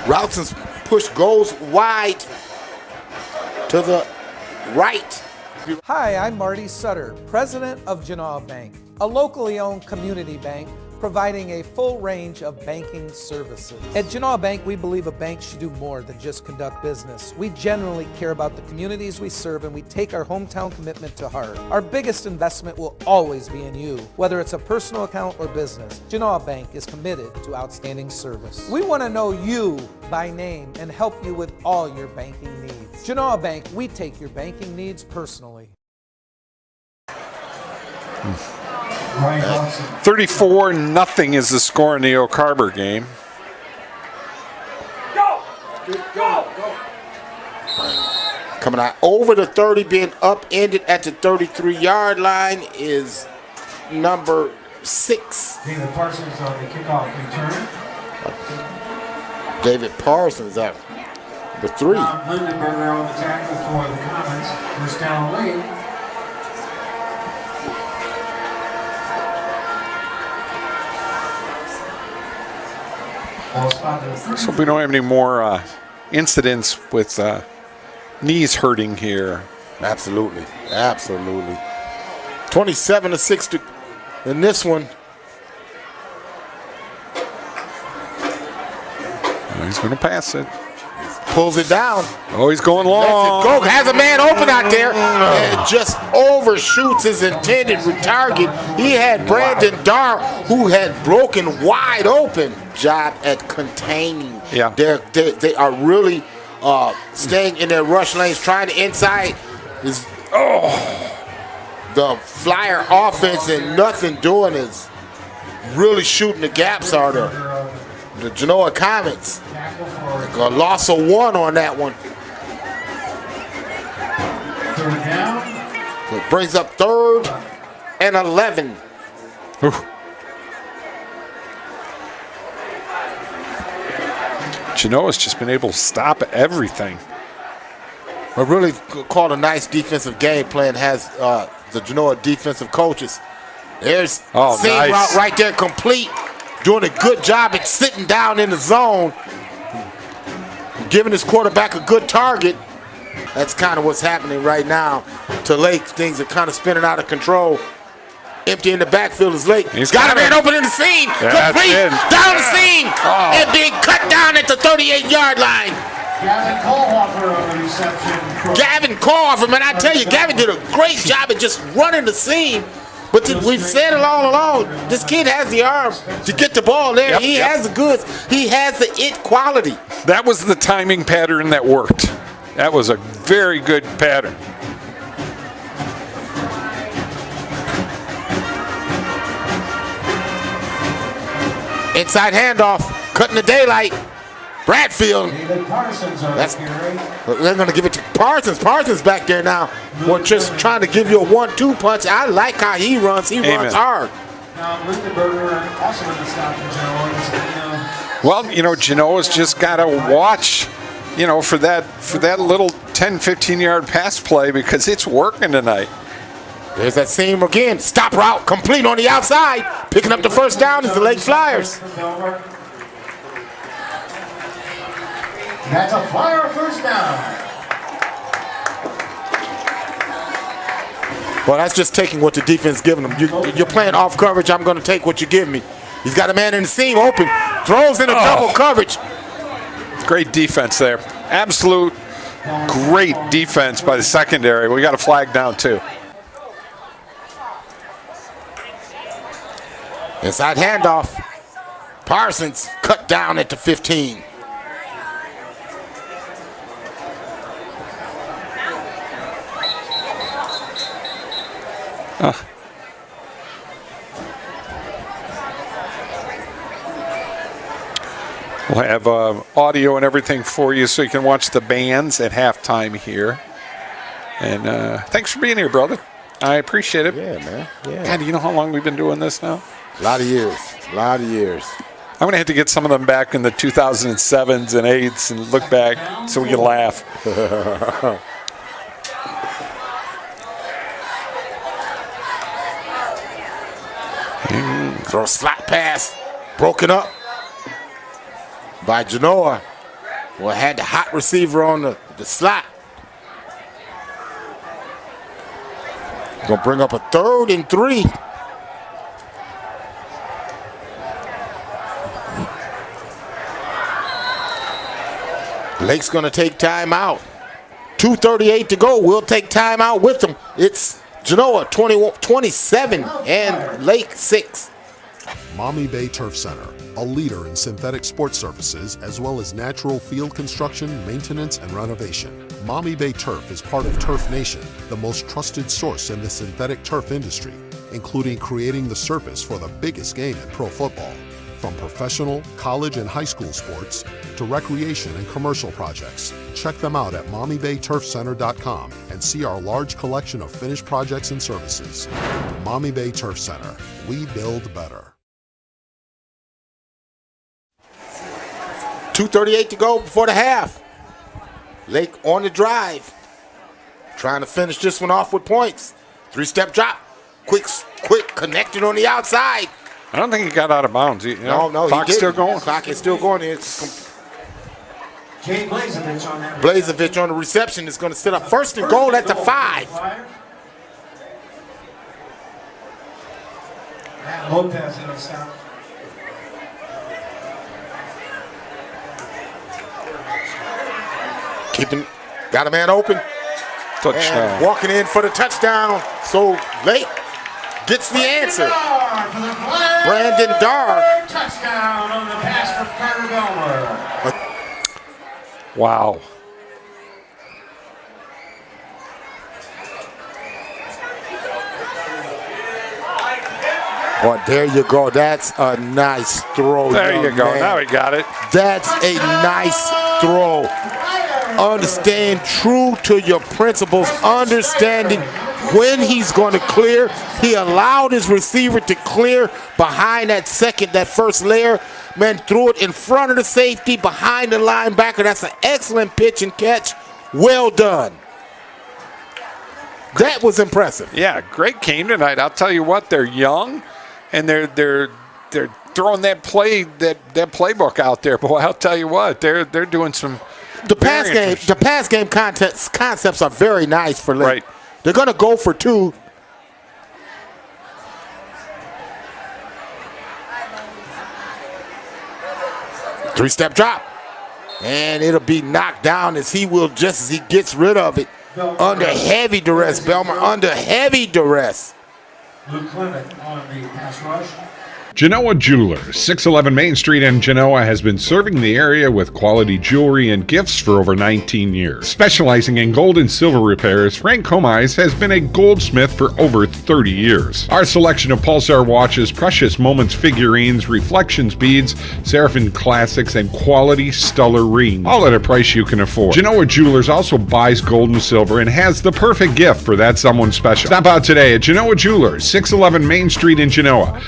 Routson's push goes wide to the right. Hi, I'm Marty Sutter, president of Genoa Bank, a locally owned community bank providing a full range of banking services. At Genoa Bank, we believe a bank should do more than just conduct business. We generally care about the communities we serve, and we take our hometown commitment to heart. Our biggest investment will always be in you, whether it's a personal account or business. Genoa Bank is committed to outstanding service. We want to know you by name and help you with all your banking needs. Genoa Bank, we take your banking needs personally. 34-0 is the score in the Oak Harbor game. Coming out over the 30, being upended at the 33-yard line is number 6. David Parsons on the kickoff return. David Parsons at the 3. Lindenberger on the tackle for the Comets. First down late. Let's hope we don't have any more incidents with knees hurting here. Absolutely. Absolutely. 27-6 in this one. He's going to pass it. Pulls it down. Oh, he's going long. Go. Has a man open out there and just overshoots his intended target. He had Brandon Darr, who had broken wide open. Job at containing. Yeah. They are really staying in their rush lanes, trying to inside is the Flyer offense, and nothing doing is really shooting the gaps are the Genoa Comets. A loss of 1 on that one. Third down. So it brings up 3rd and 11. Genoa's just been able to stop everything. But really called a nice defensive game plan has the Genoa defensive coaches. There's seam nice route right there complete. Doing a good job at sitting down in the zone. Giving his quarterback a good target. That's kind of what's happening right now to Lake. Things are kind of spinning out of control. Empty in the backfield is Lake. He's got a man open in the seam. Complete. Down the seam. And being cut down at the 38-yard line. Gavin Kohlhofer on the reception. Gavin Kohlhofer, man, I tell you, Gavin did a great job at just running the seam. But we've said it all along, this kid has the arm to get the ball there. He has the goods. He has the it quality. That was the timing pattern that worked. That was a very good pattern. Inside handoff, cutting the daylight. Bradfield. They're going to give it to Parsons. Parsons back there now. We're just trying to give you a 1-2 punch. I like how he runs. He runs hard. Now, Lindenberger also in the stop for Genoa. Well, Genoa's just got to watch, for that little 10, 15-yard pass play because it's working tonight. There's that seam again. Stop route complete on the outside. Picking up the first down is the Lake Flyers. That's a Flyer first down. Well, that's just taking what the defense is giving them. You're playing off coverage. I'm going to take what you give me. He's got a man in the seam open. Throws into double coverage. Great defense there. Absolute great defense by the secondary. We got a flag down too. Inside handoff. Parsons cut down at the 15. We'll have audio and everything for you so you can watch the bands at halftime here. And thanks for being here, brother. I appreciate it. Yeah, man. Yeah. God, do you know how long we've been doing this now? A lot of years. A lot of years. I'm going to have to get some of them back in the 2007s and 8s and look back so we can laugh. Throw a slot pass. Broken up by Genoa. Well, had the hot receiver on the slot. Gonna bring up a 3rd and 3. Lake's gonna take time out. 2:38 to go. We'll take time out with them. It's Genoa 27 and Lake 6. Maumee Bay Turf Center, a leader in synthetic sports services as well as natural field construction, maintenance, and renovation. Maumee Bay Turf is part of Turf Nation, the most trusted source in the synthetic turf industry, including creating the surface for the biggest game in pro football. From professional, college, and high school sports to recreation and commercial projects, check them out at MaumeeBayTurfCenter.com and see our large collection of finished projects and services. Maumee Bay Turf Center, we build better. 2:38 to go before the half. Lake on the drive. Trying to finish this one off with points. 3-step drop. Quick, connected on the outside. I don't think he got out of bounds. No, Clock's still going. Clock is still going. It's Jay Blazevich on that. Blazevich on the reception is going to set up 1st and goal at the 5. Lopez in the stop. Got a man open. Touchdown. And walking in for the touchdown. So Lake gets the answer. Brandon Darr. Touchdown on the pass from Carter Belmer. Wow. Well, there you go. That's a nice throw. There you go. Man. Now he got it. That's a nice throw. Understand, true to your principles, understanding when he's going to clear. He allowed his receiver to clear behind that first layer. Man, threw it in front of the safety, behind the linebacker. That's an excellent pitch and catch. Well done. That was impressive. Yeah, great game tonight. I'll tell you what, they're young, and they're throwing that playbook out there. Boy, I'll tell you what, they're doing some. The pass game concepts are very nice for Lake. Right. They're going to go for 2. Three-step drop. And it'll be knocked down as he gets rid of it. Under heavy duress, Belmer, under heavy duress. Luke Clement on the pass rush. Genoa Jewelers, 611 Main Street in Genoa, has been serving the area with quality jewelry and gifts for over 19 years. Specializing in gold and silver repairs, Frank Comise has been a goldsmith for over 30 years. Our selection of Pulsar watches, Precious Moments figurines, Reflections beads, Seraphim classics, and quality stellar rings, all at a price you can afford. Genoa Jewelers also buys gold and silver and has the perfect gift for that someone special. Stop out today at Genoa Jewelers, 611 Main Street in Genoa.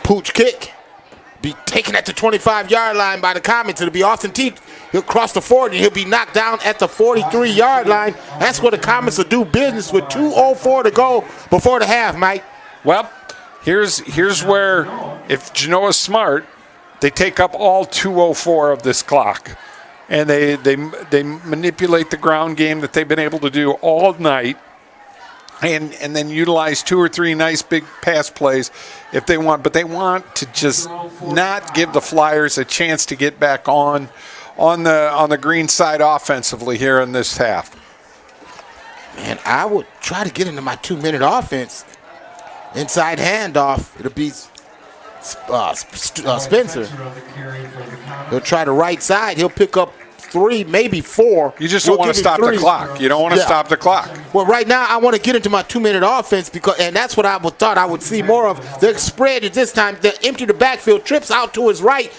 Pooch kick. be taken at the 25-yard line by the Comets. It'll be Austin Teeth. He'll cross the 40, and he'll be knocked down at the 43-yard line. That's where the Comets will do business with 2:04 to go before the half, Mike. Well, here's where, if Genoa's smart, they take up all 2:04 of this clock. And they manipulate the ground game that they've been able to do all night. And then utilize 2 or 3 nice big pass plays if they want. But they want to just not give the Flyers a chance to get back on the green side offensively here in this half. Man, I would try to get into my 2-minute offense. Inside handoff, it'll be Spencer. He'll try the right side. He'll pick up 3, maybe 4. You just don't want to stop the clock. You don't want to stop the clock. Well, right now I want to get into my 2-minute offense and that's what I thought I would see more of. The spread at this time. They empty the backfield, trips out to his right,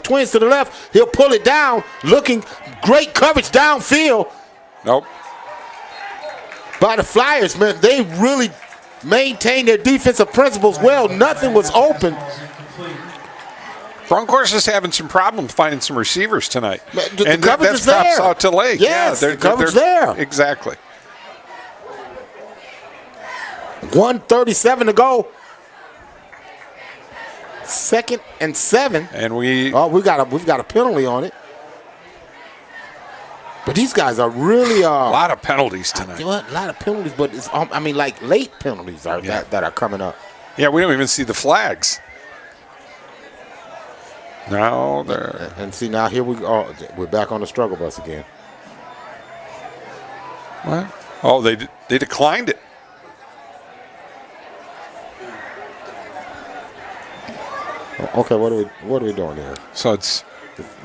Twins to the left. He'll pull it down, looking great coverage downfield. Nope. By the Flyers, man, they really maintained their defensive principles well. Nothing was open. Bronco's is having some problems finding some receivers tonight. The coverage is there. Props out to Lake. Yes, the coverage there. Exactly. 1:37 to go. 2nd and 7. And we've got a penalty on it. But these guys are really a lot of penalties tonight. You know what? A lot of penalties, but it's like late penalties that are coming up. Yeah, we don't even see the flags. Now they're and see now here we go. We're back on the struggle bus again. What? Oh, they declined it. Okay, what are we doing here? So it's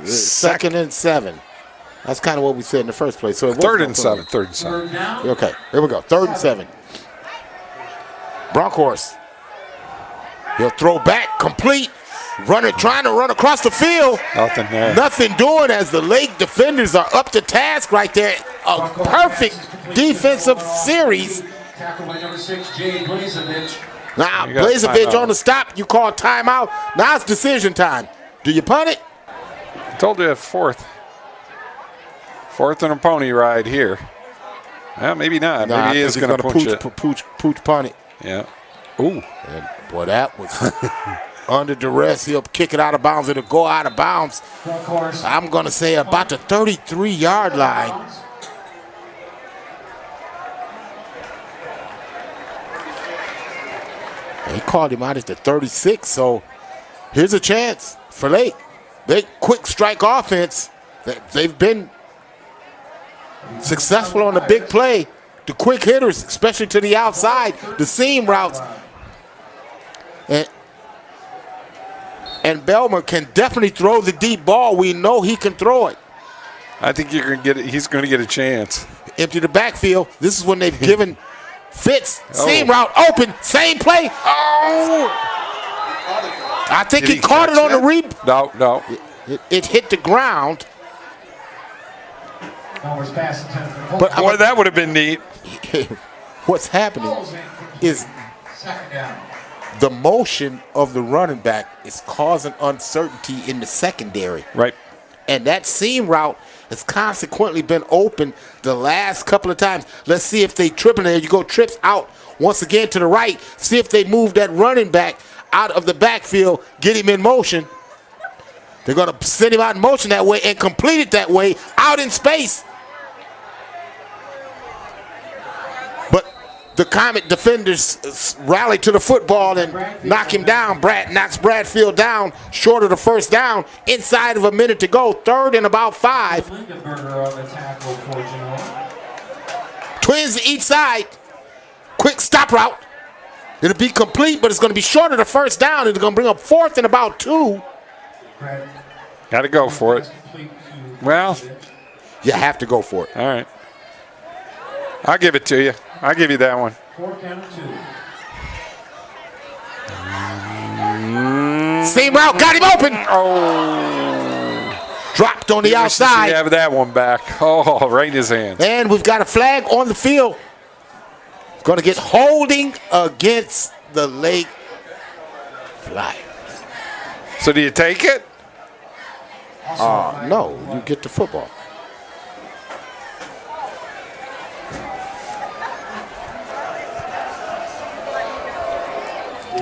2nd and 7. That's kind of what we said in the first place. So 3rd and 7. 3rd and 7. Okay, here we go. 3rd and 7. Bronkhorst. He'll throw back, complete. Runner trying to run across the field. Nothing there. Nothing doing as the Lake defenders are up to task right there. A perfect defensive series. Tackle by number 6, Jay Blazevich. Now, Blazevich on the stop. You call timeout. Now it's decision time. Do you punt it? I told you 4th. 4th and a pony ride here. Well, maybe not. Maybe he is going to pooch punt it. Yeah. Ooh. And boy, that was under duress. He'll kick it out of bounds. It'll go out of bounds. I'm going to say about the 33-yard line. He called him out at the 36, so here's a chance for Lake. They quick strike offense. They've been successful on the big play. The quick hitters, especially to the outside, the seam routes. And Belmer can definitely throw the deep ball. We know he can throw it. I think you're going to get it. He's going to get a chance. Empty the backfield. This is when they've given Fitz seam route open. Same play. Oh! I think he caught it on the rebound. No. It hit the ground. But boy, that would have been neat. What's happening is the motion of the running back is causing uncertainty in the secondary. Right. And that seam route has consequently been open the last couple of times. Let's see if they trip in there. You go trips out once again to the right. See if they move that running back out of the backfield, get him in motion. They're going to send him out in motion that way and complete it that way out in space. But the Comet defenders rally to the football and knock him down. Knocks Bradfield down short of the first down. Inside of a minute to go. 3rd and about 5. Twins to each side. Quick stop route. It'll be complete, but it's going to be short of the first down. It's going to bring up 4th and about 2. Got to go for it. Well, you have to go for it. All right. I'll give it to you. I'll give you that one. 4th and 2. Same route, got him open. Oh. Dropped on the outside. Have that one back. Oh, right in his hands. And we've got a flag on the field. Going to get holding against the Lake Flyers. So do you take it? No, you get the football.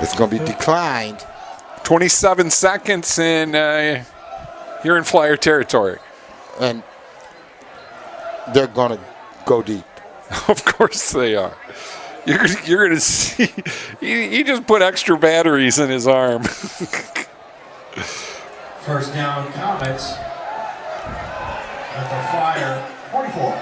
It's going to be declined. 27 seconds in you're in Flyer territory. And they're going to go deep. Of course they are. You're going to see. He just put extra batteries in his arm. First down, Comets at the Flyer 44.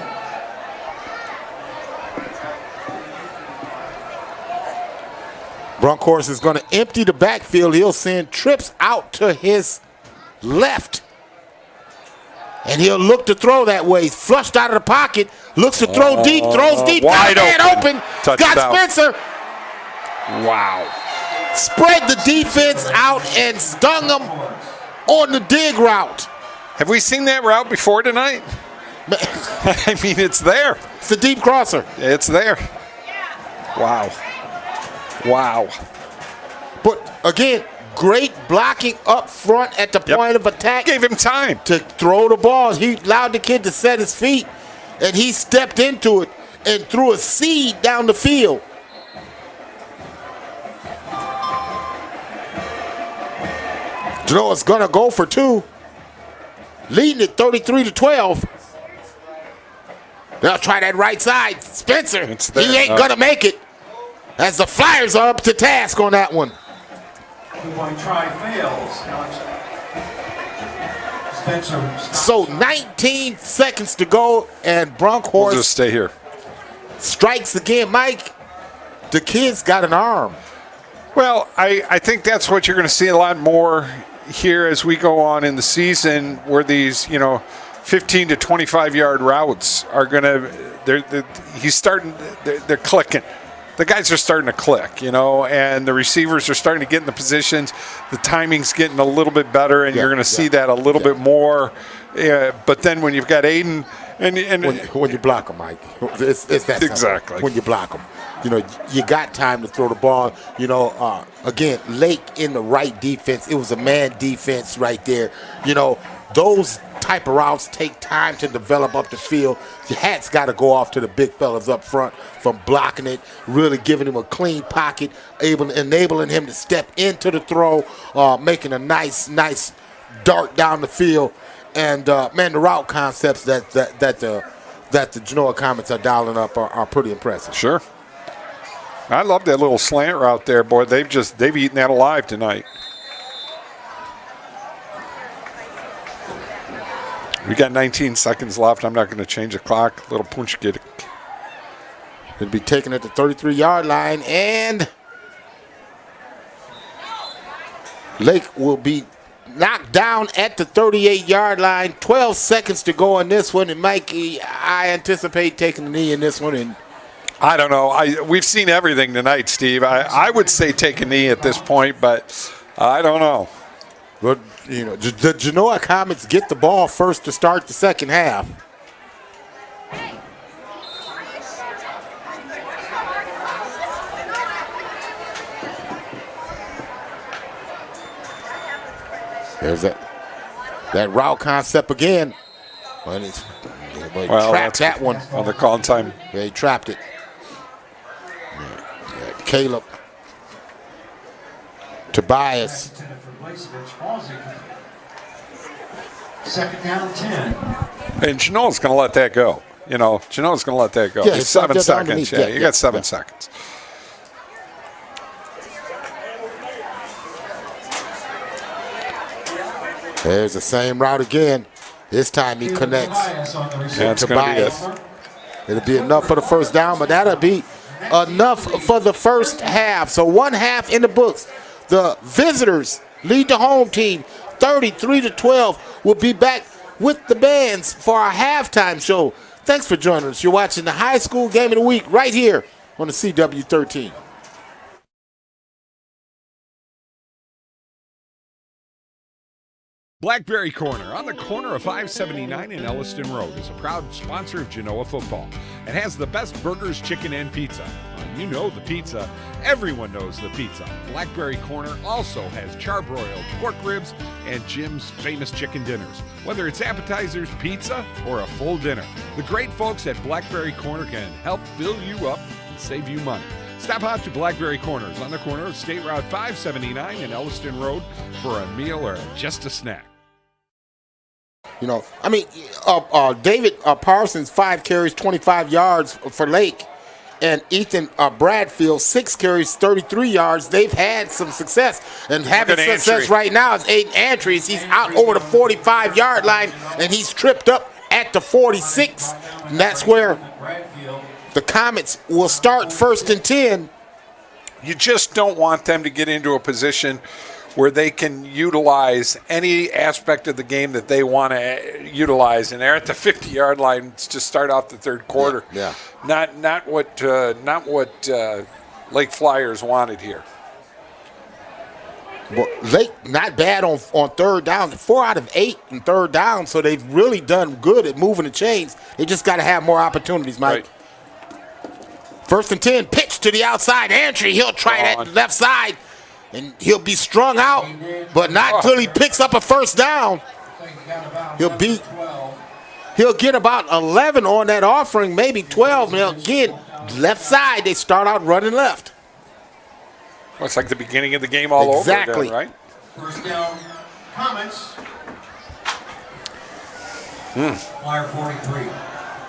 Bronkhorst is going to empty the backfield. He'll send trips out to his left. And he'll look to throw that way. He's flushed out of the pocket. Looks to throw deep. Throws deep. Wide open. Scott Spencer. Wow. Spread the defense out and stung him on the dig route. Have we seen that route before tonight? I mean, it's there. It's a deep crosser. It's there. Wow. Wow. But again, great blocking up front at the point of attack. Gave him time to throw the ball. He allowed the kid to set his feet, and he stepped into it and threw a seed down the field. Genoa's gonna go for two, leading it 33-12. They'll try that right side. Spencer, he ain't gonna make it. As the Flyers are up to task on that one. 2-point try fails. Spencer. So 19 seconds to go, and Bronkhorst We'll just stay here. Strikes again. Mike, the kid's got an arm. Well, I think that's what you're going to see a lot more here as we go on in the season, where these 15 to 25 yard routes are going to. They're clicking. The guys are starting to click, and the receivers are starting to get in the positions. The timing's getting a little bit better, and you're going to see that a little bit more. But then when you've got Aiden, and when you block them, Mike, it's that exactly when you block them. You got time to throw the ball. Again, Lake in the right defense. It was a man defense right there. Those type of routes take time to develop up the field. Your hat's got to go off to the big fellas up front from blocking it, really giving him a clean pocket, enabling him to step into the throw, making a nice dart down the field. And the route concepts that the Genoa Comets are dialing up are pretty impressive. Sure. I love that little slant route there, boy. They've eaten that alive tonight. We got 19 seconds left. I'm not going to change the clock. Little punch get it. It'll be taken at the 33-yard line, and Lake will be knocked down at the 38-yard line. 12 seconds to go on this one, and Mike, I anticipate taking the knee in this one. And I don't know. We've seen everything tonight, Steve. I would say take a knee at this point, but I don't know. But, the Genoa Comets get the ball first to start the second half. There's that route concept again. But trapped that one. On the call time. Yeah, he trapped it. Caleb. Tobias. Second down, 10. And Genoa's going to let that go. Genoa's going to let that go. Yeah, it's 7 seconds. Yeah, you got 7 seconds. There's the same route again. This time he connects. Yeah, it's going to be it. It'll be enough for the first down, but that'll be enough for the first half. So one half in the books. The visitors lead the home team 33-12. We'll be back with the bands for our halftime show. Thanks for joining us. You're watching the high school game of the week right here on the CW13. Blackberry Corner, on the corner of 579 and Elliston Road, is a proud sponsor of Genoa football and has the best burgers, chicken, and pizza. You know the pizza. Everyone knows the pizza. Blackberry Corner also has charbroiled pork ribs and Jim's famous chicken dinners. Whether it's appetizers, pizza, or a full dinner, the great folks at Blackberry Corner can help fill you up and save you money. Stop out to Blackberry Corners on the corner of State Route 579 and Elliston Road for a meal or just a snack. You know, I mean, David Parsons, 5 carries, 25 yards for Lake. And Ethan Bradfield, 6 carries, 33 yards. They've had some success. And having success right now is Aiden Andrews. He's out over the 45-yard line, and he's tripped up at the 46. And that's where the Comets will start 1st and 10. You just don't want them to get into a position where they can utilize any aspect of the game that they want to utilize, and they're at the 50-yard line to start off the third quarter. Yeah. Not what Lake Flyers wanted here. Well, Lake not bad on third down. 4 out of 8 in third down, so they've really done good at moving the chains. They just got to have more opportunities, Mike. Right. 1st and 10, pitch to the outside entry. He'll try that left side. And he'll be strung out, but not till he picks up a first down. He'll get about 11 on that offering, maybe 12. And again, left side, they start out running left. Well, it's like the beginning of the game all over again, right? First down, Comets. Flyer 43.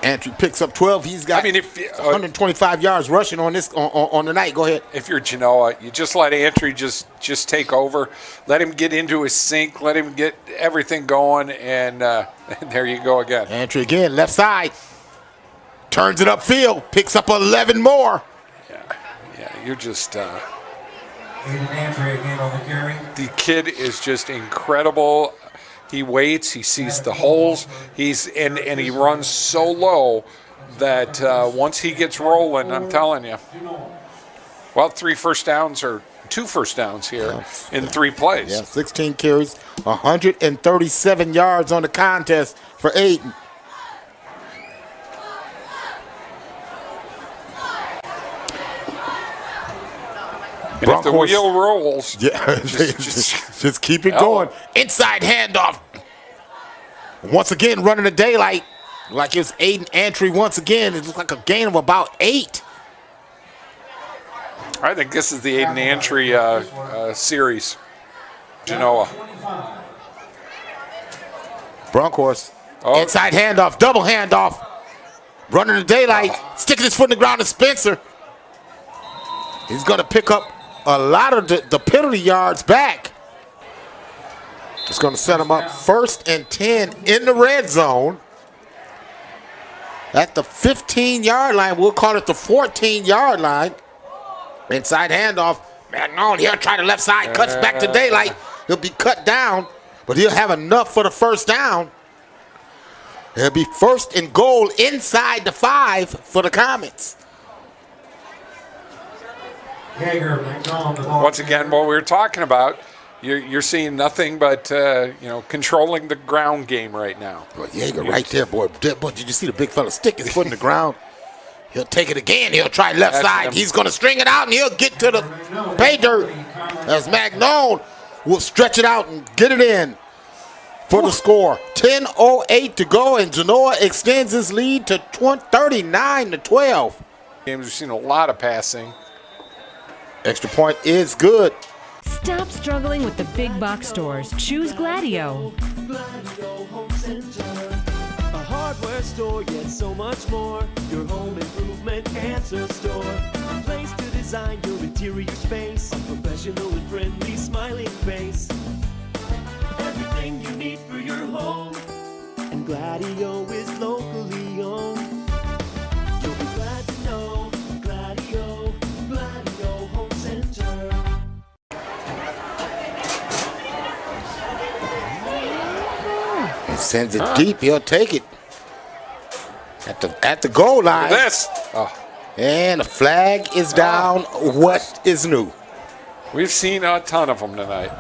Andrew picks up 12. He's got 125 yards rushing on this on the night. Go ahead. If you're Genoa, you just let Andrew just take over. Let him get into his sync. Let him get everything going, and there you go again. Andrew again, left side. Turns it upfield. Picks up 11 more. Yeah, you're just. Aiden Andrew again on the carry. The kid is just incredible. He waits. He sees the holes. And he runs so low that once he gets rolling, I'm telling you. Well, 2 first downs here in 3 plays. Yeah, 16 carries, 137 yards on the contest for Aiden. And if the wheel rolls, just keep it going. Inside handoff. Once again, running the daylight like it's Aiden Antry once again. It looks like a gain of about 8. I think this is the Aiden Antry series. Genoa. Bronkhorst. Inside handoff, double handoff. Running the daylight, sticking his foot in the ground to Spencer. He's going to pick up a lot of the penalty yards back. It's going to set him up 1st and 10 in the red zone. At the 15-yard line, we'll call it the 14-yard line. Inside handoff, Magnon, he'll try the left side, cuts back to daylight. He'll be cut down, but he'll have enough for the first down. It'll be 1st and goal inside the 5 for the Comets. Once again, what we were talking about, you're seeing nothing but controlling the ground game right now. Well, Yeager right there, boy. Did you see the big fella stick his foot in the ground? He'll take it again. He'll try left side. He's going to string it out, and he'll get to the pay dirt. As Magnon will stretch it out and get it in for the score. 10:08 to go, and Genoa extends his lead to 39-12. Games we've seen a lot of passing. Extra point is good. Stop struggling with the big box stores. Choose Gladieux. Gladieux Home Center. A hardware store, yet so much more. Your home improvement answer store. A place to design your interior space. A professional and friendly smiling face. Everything you need for your home. And Gladieux is locally owned. You'll be glad to know Gladieux Home Center. And sends it deep. He'll take it at the goal line. Look at this. And the flag is down. What is new? We've seen a ton of them tonight.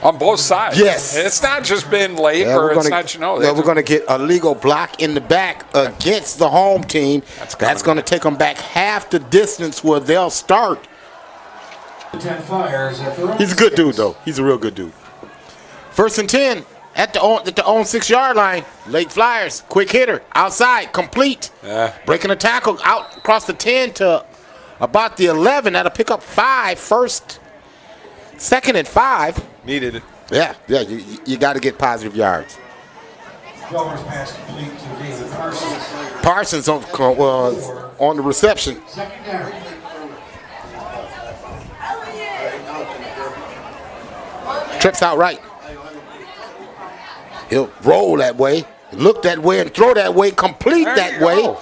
On both sides. Yes. It's not just been Lake Yeah, or it's not Genoa. Yeah, we're going to get a legal block in the back against the home team. That's going to take them back half the distance where they'll start. 10 Flyers at their own He's a good 6. dude, though. He's a real good dude. 1st and 10 at the own 6-yard line. Lake Flyers, quick hitter, outside, complete. Yeah. Breaking a tackle out across the 10 to about the 11. That'll pick up 5. 2nd and 5. Needed it. Yeah, you got to get positive yards. Weller's pass complete to David Parsons. Parsons on the reception. 2nd down. Trips out right. He'll roll that way, look that way, and throw that way, complete that way.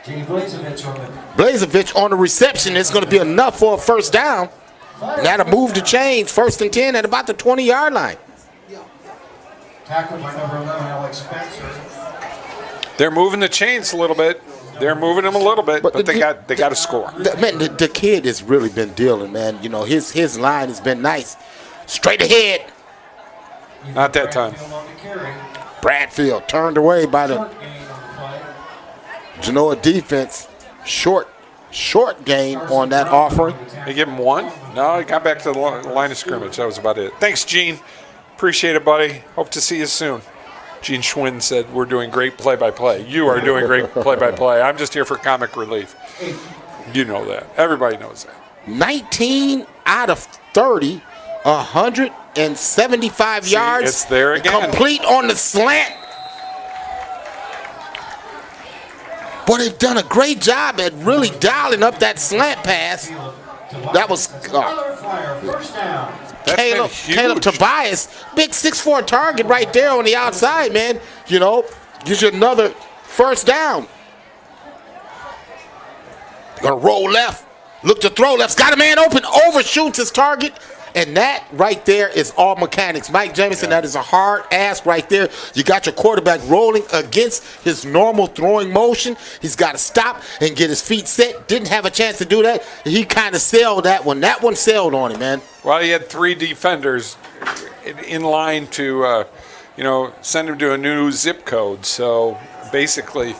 Jay Blazevich on the Blazevich on the reception is going to be enough for a 1st down. And that'll move the chains. 1st and 10 at about the 20-yard line. tackle by number 11, Alex Spencer. They're moving the chains a little bit. They're moving them a little bit, but they got to score. The kid has really been dealing, man. You know, his line has been nice. Straight ahead. Not that time. Bradfield turned away by the Genoa defense. Short gain on that offering. They give him 1? No, he got back to the line of scrimmage. That was about it. Thanks, Gene. Appreciate it, buddy. Hope to see you soon. Gene Schwinn said, we're doing great play-by-play. You are doing great play-by-play. I'm just here for comic relief. You know that. Everybody knows that. 19 out of 30, 175 yards. It's there again. Complete on the slant. Boy, they've done a great job at really dialing up that slant pass. That was Caleb Tobias. Big 6'4" target right there on the outside, man. You know, gives you another 1st down. Gonna roll left. Look to throw left. Got a man open. Overshoots his target. And that right there is all mechanics. Mike Jamison, that is a hard ask right there. You got your quarterback rolling against his normal throwing motion. He's got to stop and get his feet set. Didn't have a chance to do that. He kind of sailed that one. That one sailed on him, man. Well, he had 3 defenders in line to, send him to a new zip code. So basically,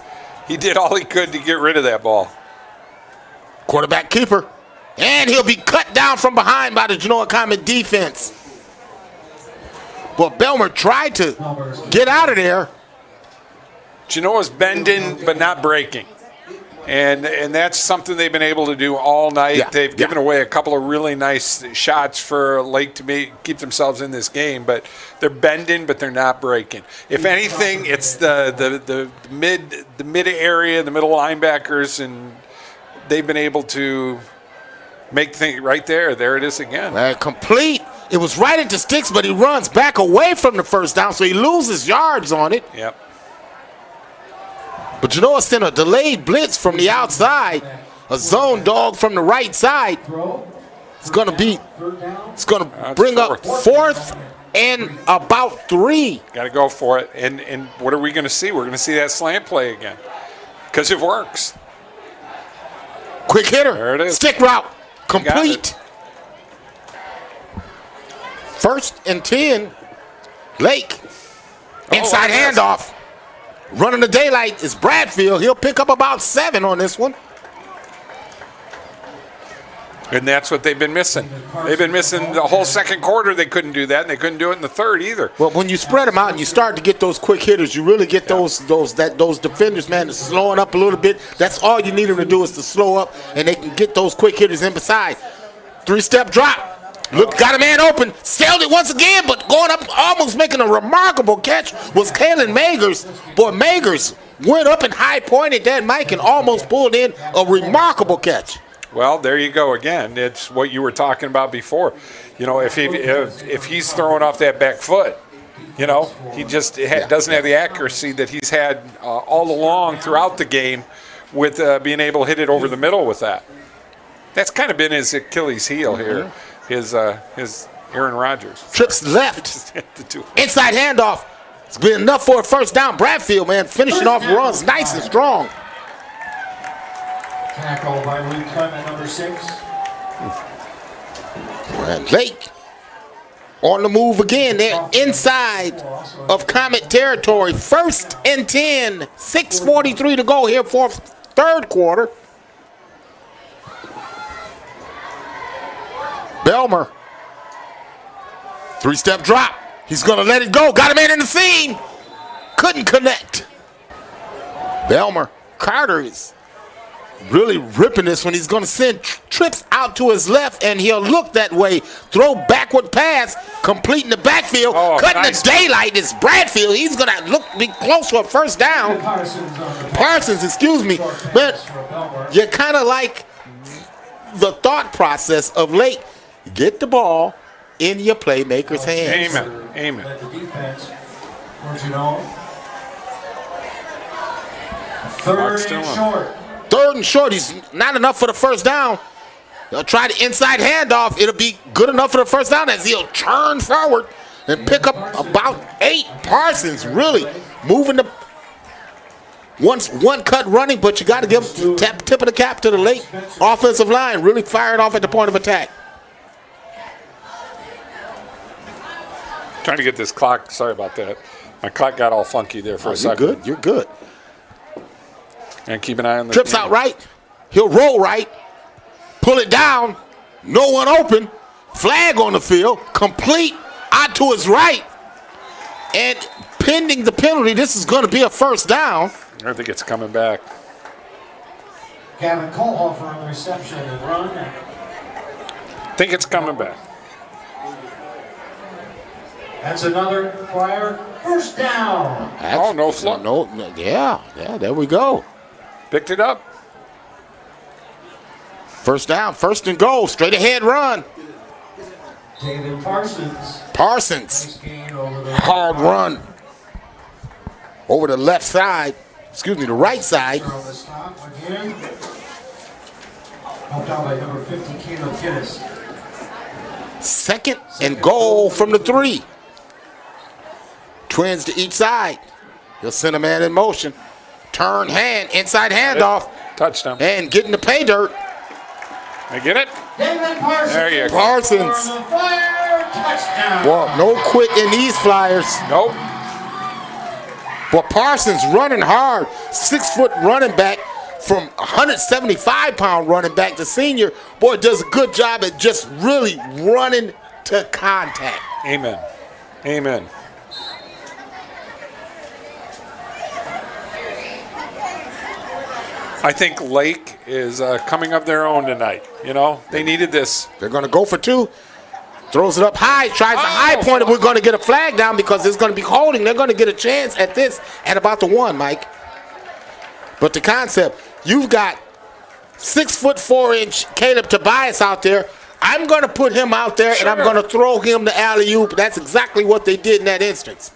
he did all he could to get rid of that ball. Quarterback keeper. And he'll be cut down from behind by the Genoa Comet defense. Well, Belmer tried to get out of there. Genoa's bending but not breaking. And that's something they've been able to do all night. Yeah, They've given away a couple of really nice shots for Lake to keep themselves in this game, but they're bending, but they're not breaking. If anything, it's the mid area, the middle linebackers, and they've been able to make things right there. There it is again. Complete. It was right into sticks, but he runs back away from the 1st down, so he loses yards on it. Yep. But Genoa sent a delayed blitz from the outside, a zone dog from the right side. It's going to bring up 4th and about 3. Got to go for it. And what are we going to see? We're going to see that slant play again because it works. Quick hitter. There it is. Stick route. Complete. 1st and 10. Lake. Inside handoff. Running the daylight is Bradfield. He'll pick up about 7 on this one. And that's what they've been missing. They've been missing the whole 2nd quarter. They couldn't do that, and they couldn't do it in the 3rd either. Well, when you spread them out and you start to get those quick hitters, you really get those defenders, man, to slowing up a little bit. That's all you need them to do is to slow up, and they can get those quick hitters in beside. 3-step drop. Look, got a man open. Sailed it once again, but going up, almost making a remarkable catch was Kalen Magers. Boy, Magers went up and high-pointed that mic and almost pulled in a remarkable catch. Well, there you go again. It's what you were talking about before. You know, if he's throwing off that back foot, you know, he just doesn't have the accuracy that he's had all along throughout the game with being able to hit it over the middle with that. That's kind of been his Achilles heel here, his Aaron Rodgers. Trips left. Inside handoff. It's been enough for a 1st down. Bradfield, man, finishing off runs nice and strong. Tackle by Luke Clement, number 6. And Lake on the move again. They're inside of Comet territory. 1st and 10. 6:43 to go here for third quarter. Belmer. 3-step drop. He's going to let it go. Got a man in the seam. Couldn't connect. Belmer. Carter is really ripping this one. He's going to send trips out to his left, and he'll look that way. Throw backward pass, completing the backfield, cutting the daylight. It's Bradfield. He's going to be close to a first down. Parsons, excuse me. But you kind of like the thought process of Lake. Get the ball in your playmaker's hands. Amen. Amen. Let the defense, third and short. 3rd and short. He's not enough for the first down. They'll try the inside handoff. It'll be good enough for the first down as he'll turn forward and pick up about 8. Parsons really moving the one cut running, but you got to give tip of the cap to the Lake offensive line. Really firing off at the point of attack. Trying to get this clock. Sorry about that. My clock got all funky there for a second. You're good. And keep an eye on the trips out right. He'll roll right. Pull it down. No one open. Flag on the field. Complete out to his right. And pending the penalty, this is going to be a first down. I think it's coming back. Gavin Kohlhofer on the reception and run. I think it's coming back. That's another prior first down. No flood. No, yeah, there we go. Picked it up. First down, 1st and goal, straight ahead run. David Parsons. Parsons, Over the hard run. Over the left side, excuse me, the right side. on the stop again. Helped out by number 50, Caleb Guinness. 2nd and goal from the 3. Twins to each side. He'll send a man in motion. Turn hand, inside handoff. Touchdown. And getting the pay dirt. I get it? David Parsons. There you go. Parsons. For the Flyer touchdown. Well, no quit in these Flyers. Nope. But Parsons running hard. 6-foot running back from 175-pound running back to senior. Boy, does a good job at just really running to contact. Amen. Amen. I think Lake is coming of their own tonight. You know, they needed this. They're going to go for 2. Throws it up high, tries the high point, and we're going to get a flag down because there's going to be holding. They're going to get a chance at this at about the 1, Mike. But the concept, you've got 6'4" Caleb Tobias out there. I'm going to put him out there, and I'm going to throw him the alley-oop. That's exactly what they did in that instance.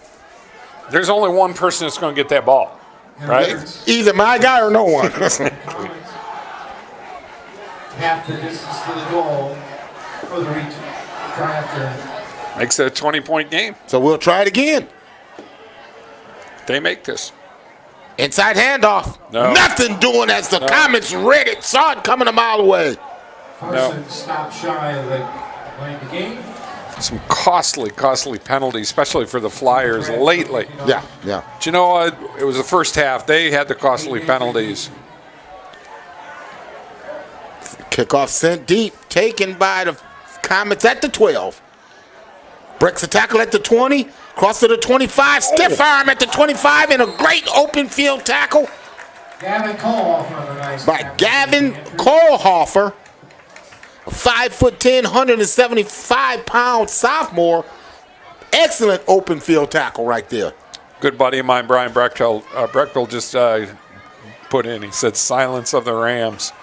There's only one person that's going to get that ball, right? Either my guy or no one. Half the distance to the goal for the reach. Makes it a 20-point game. So we'll try it again. They make this. Inside handoff. No. Nothing doing as the Comets read it. Saw it coming a mile away. Parsons stopped shy of the game. Some costly penalties, especially for the Flyers lately. Yeah. But you know what? It was the first half. They had the costly penalties. Kickoff sent deep. Taken by the Comets at the 12. Breaks a tackle at the 20. Cross to the 25. Stiff arm at the 25. And a great open field tackle Gavin Kohlhofer by Gavin Kohlhofer. A 5'10", 175-pound sophomore. Excellent open field tackle right there. Good buddy of mine, Brian Brechtel just put in. He said, "Silence of the Rams."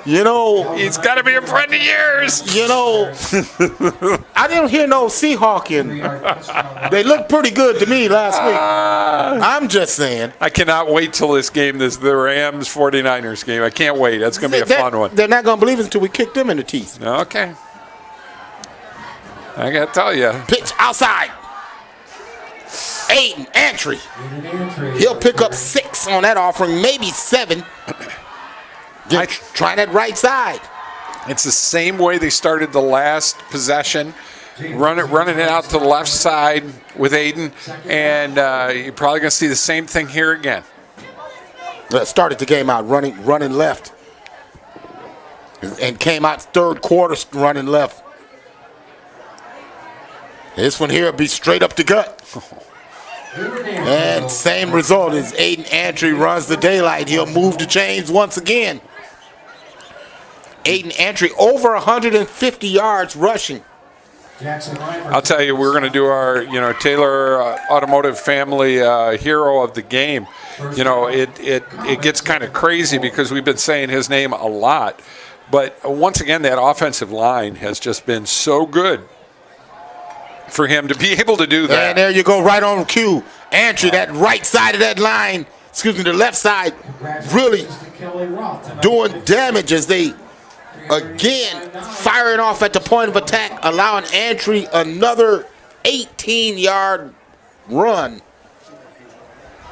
You know, he's got to be a friend of yours. You know, I didn't hear no Seahawking. They looked pretty good to me last week. I'm just saying. I cannot wait till this game, the Rams 49ers game. I can't wait. That's going to be a fun one. They're not going to believe it until we kick them in the teeth. Okay. I got to tell you. Pitch outside. Aiden entry. He'll pick up 6 on that offering, maybe 7. Try that right side. It's the same way they started the last possession. running it out to the left side with Aiden, and you're probably going to see the same thing here again. Started the game out running left, and came out third quarter running left. This one here will be straight up the gut. And same result as Aiden Antry runs the daylight. He'll move the chains once again. Aiden Antry over 150 yards rushing. I'll tell you, we're going to do our, Taylor Automotive family hero of the game. It gets kind of crazy because we've been saying his name a lot. But once again, that offensive line has just been so good for him to be able to do that. And there you go, right on cue. Antry, that right side of that line, the left side, really doing damage as they, again, firing off at the point of attack, allowing Antry another 18-yard run.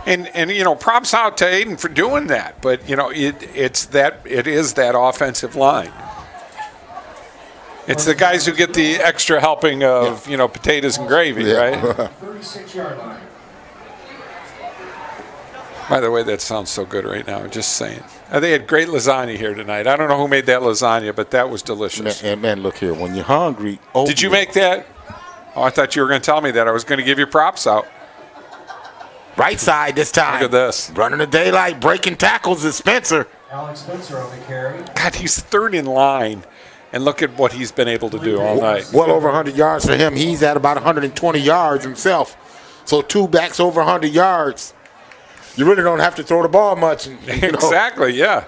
And props out to Aiden for doing that. But, it is that offensive line. It's the guys who get the extra helping of, potatoes and gravy, right? 36-yard line. By the way, that sounds so good right now. Just saying. They had great lasagna here tonight. I don't know who made that lasagna, but that was delicious. Man, look here. When you're hungry, did you make that? Oh, I thought you were going to tell me that. I was going to give you props out. Right side this time. Look at this. Running the daylight, breaking tackles is Spencer. Alex Spencer on the carry. God, he's third in line. And look at what he's been able to do all night. Well over 100 yards for him. He's at about 120 yards himself. So two backs over 100 yards. You really don't have to throw the ball much. Exactly, yeah.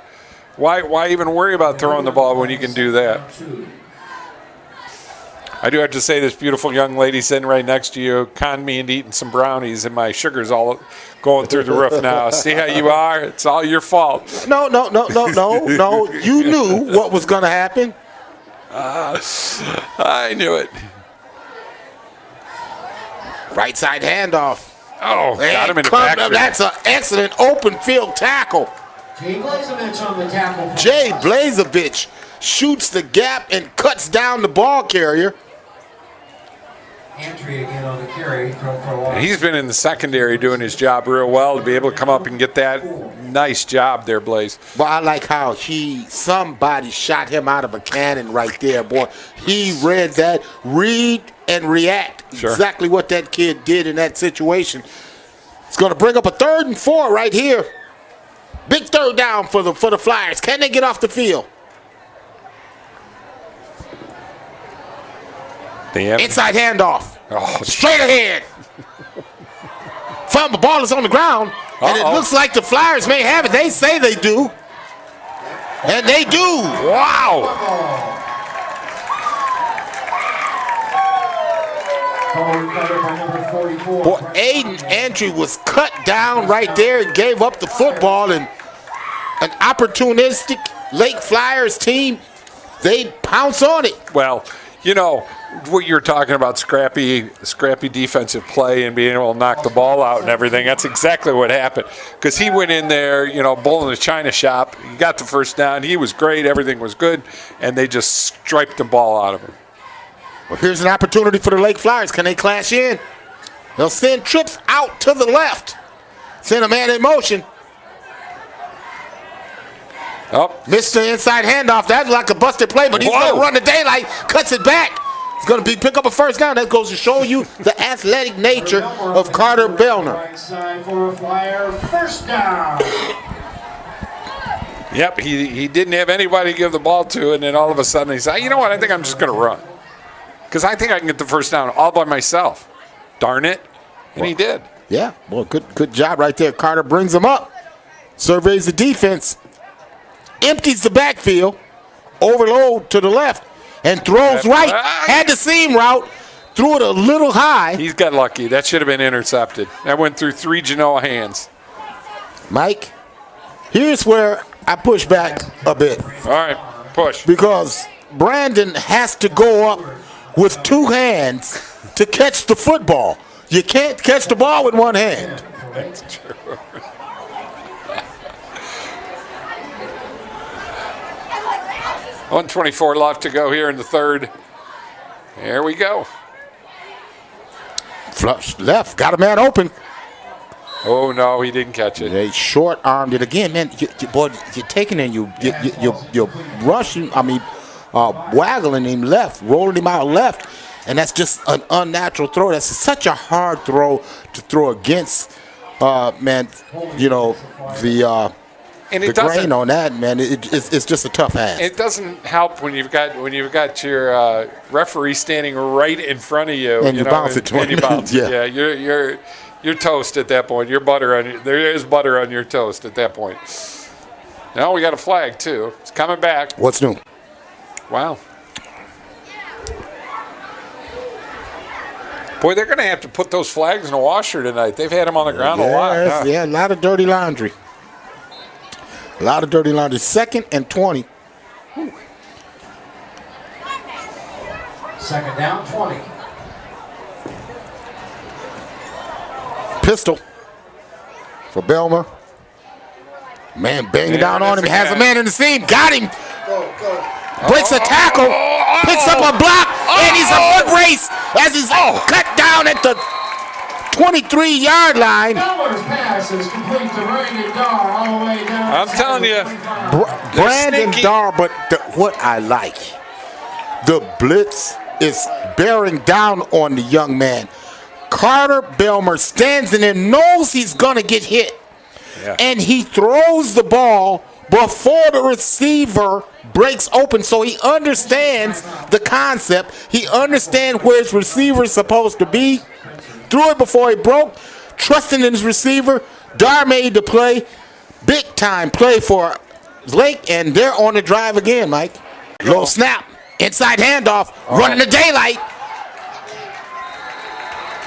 Why even worry about throwing the ball when you can do that? I do have to say, this beautiful young lady sitting right next to you conned me into eating some brownies, and my sugar's all going through the roof now. See how you are? It's all your fault. No. You knew what was going to happen. I knew it. Right side handoff. Oh, got him in the backfield. That's an excellent open field tackle. Jay Blazevich on the tackle. Jay Blazevich shoots the gap and cuts down the ball carrier. Antry again on the carry. Throw for a loss. He's been in the secondary doing his job real well to be able to come up and get that nice job there, Blaze. Well, I like how somebody shot him out of a cannon right there, boy. He read that, read and react. Sure. Exactly what that kid did in that situation. It's going to bring up a 3rd and 4 right here. Big third down for the Flyers. Can they get off the field? Inside handoff. Oh, straight ahead. Fumble, ball is on the ground. And it looks like the Flyers may have it. They say they do. And they do. Wow. Boy, Aiden Antry was cut down right there and gave up the football. And an opportunistic Lake Flyers team, they pounce on it. Well, what you're talking about, scrappy defensive play and being able to knock the ball out and everything, that's exactly what happened. Because he went in there, bull in the china shop. He got the first down. He was great. Everything was good. And they just striped the ball out of him. Well, here's an opportunity for the Lake Flyers. Can they clash in? They'll send trips out to the left. Send a man in motion. Oh. Missed the inside handoff. That's like a busted play, but he's going to run the daylight, cuts it back. He's going to pick up a first down. That goes to show you the athletic nature of Carter Bellner. Right side for a Flyer. First down. Yep, he didn't have anybody to give the ball to, and then all of a sudden he said, you know what, I think I'm just going to run. Because I think I can get the first down all by myself. Darn it. And he did. Yeah, well, good job right there. Carter brings him up, surveys the defense, empties the backfield, overload to the left, and throws right. Had the seam route, threw it a little high. He's got lucky. That should have been intercepted. That went through 3 Genoa hands. Mike, here's where I push back a bit. All right, push. Because Brandon has to go up with 2 hands to catch the football. You can't catch the ball with 1 hand. That's true. 1:24 left to go here in the third. There we go. Flush left, got a man open. Oh no, he didn't catch it. They short armed it again, man. Boy, you're taking it, you're rushing. I mean, waggling him left, rolling him out left, and that's just an unnatural throw. That's such a hard throw to throw against, man. You know the grain on that, man. It's just a tough ass. It doesn't help when you've got your referee standing right in front of you, and you bounce it to him. And you bounce. Yeah, you're toast at that point. You're butter on. There is butter on your toast at that point. Now we got a flag too. It's coming back. What's new? Wow. Boy, they're going to have to put those flags in a washer tonight. They've had them on the ground a lot. Huh? Yeah, a lot of dirty laundry. A lot of dirty laundry. 2nd and 20. Second down, 20. Pistol for Belmer. Man banging down on him. Has a man in the seam. Got him. Breaks a tackle. Picks up a block. And he's a foot race as he's cut down at the 23-yard line. Belmer's pass is complete to Brandon Darr all the way down. I'm telling you. Brandon Darr, but what I like, the blitz is bearing down on the young man. Carter Belmer stands in there, knows he's going to get hit, and he throws the ball before the receiver breaks open, so he understands the concept. He understands where his receiver is supposed to be. Threw it before he broke, trusting in his receiver. Darr made the play. Big-time play for Lake, and they're on the drive again, Mike. Low snap, inside handoff, running the daylight.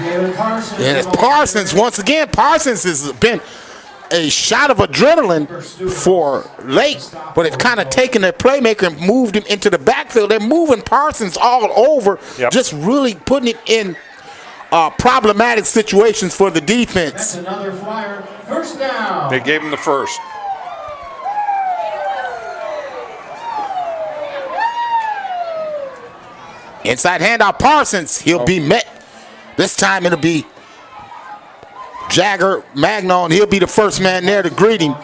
And it's Parsons once again. Parsons has been a shot of adrenaline for Lake, but they've kind of taken their playmaker and moved him into the backfield. They're moving Parsons all over, just really putting him in problematic situations for the defense. That's another flyer. First down. They gave him the first. Inside handoff, Parsons. He'll be met. This time it'll be Jagger Magnon. He'll be the first man there to greet him.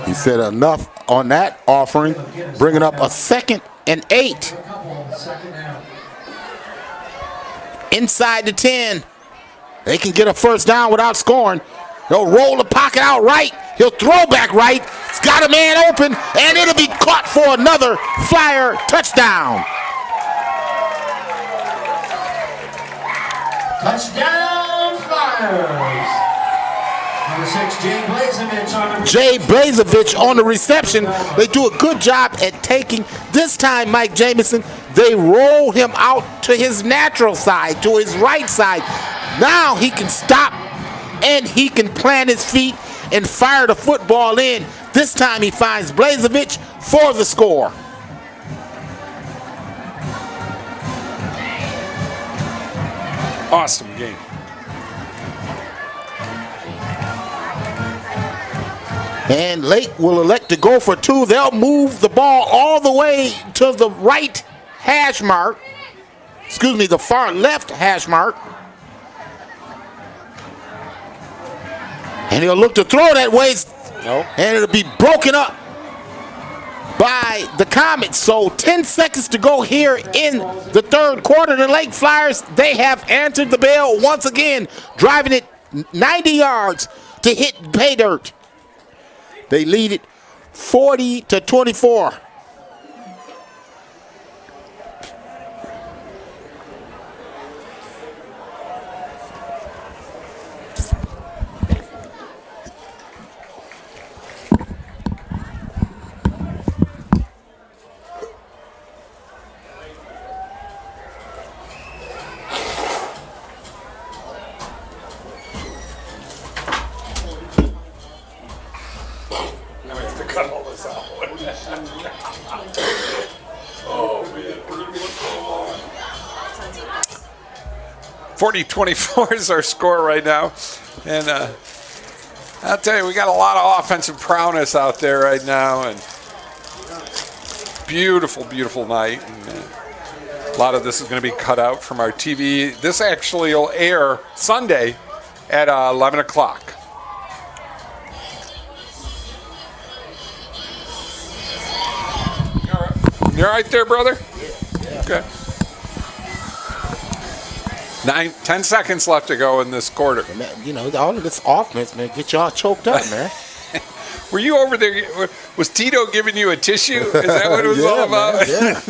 He said enough on that offering, bringing up a 2nd and 8. Inside the 10. They can get a first down without scoring. He'll roll the pocket out right. He'll throw back right. He's got a man open, and it'll be caught for another Flyer touchdown. Touchdown, Flyers. Number 6, Jay Blazevich on the reception. They do a good job at taking, this time Mike Jamison, they roll him out to his natural side, to his right side. Now he can stop and he can plant his feet and fire the football in. This time he finds Blazevich for the score. Awesome game. And Lake will elect to go for 2. They'll move the ball all the way to the right hash mark. Excuse me, the far left hash mark. And he'll look to throw that way. Nope. And it'll be broken up by the Comets. So 10 seconds to go here in the third quarter. The Lake Flyers, they have answered the bell once again, driving it 90 yards to hit pay dirt. They lead it 40-24. Cut all this out. Oh, man. 40-24 is our score right now. And I'll tell you, we got a lot of offensive prowess out there right now. And beautiful, beautiful night. And, a lot of this is going to be cut out from our TV. This actually will air Sunday at 11 o'clock. You all right there, brother? Yeah. Okay. 10 seconds left to go in this quarter. You know, all of this offense, man, get y'all choked up, man. Were you over there? Was Tito giving you a tissue? Is that what it was all about? Man,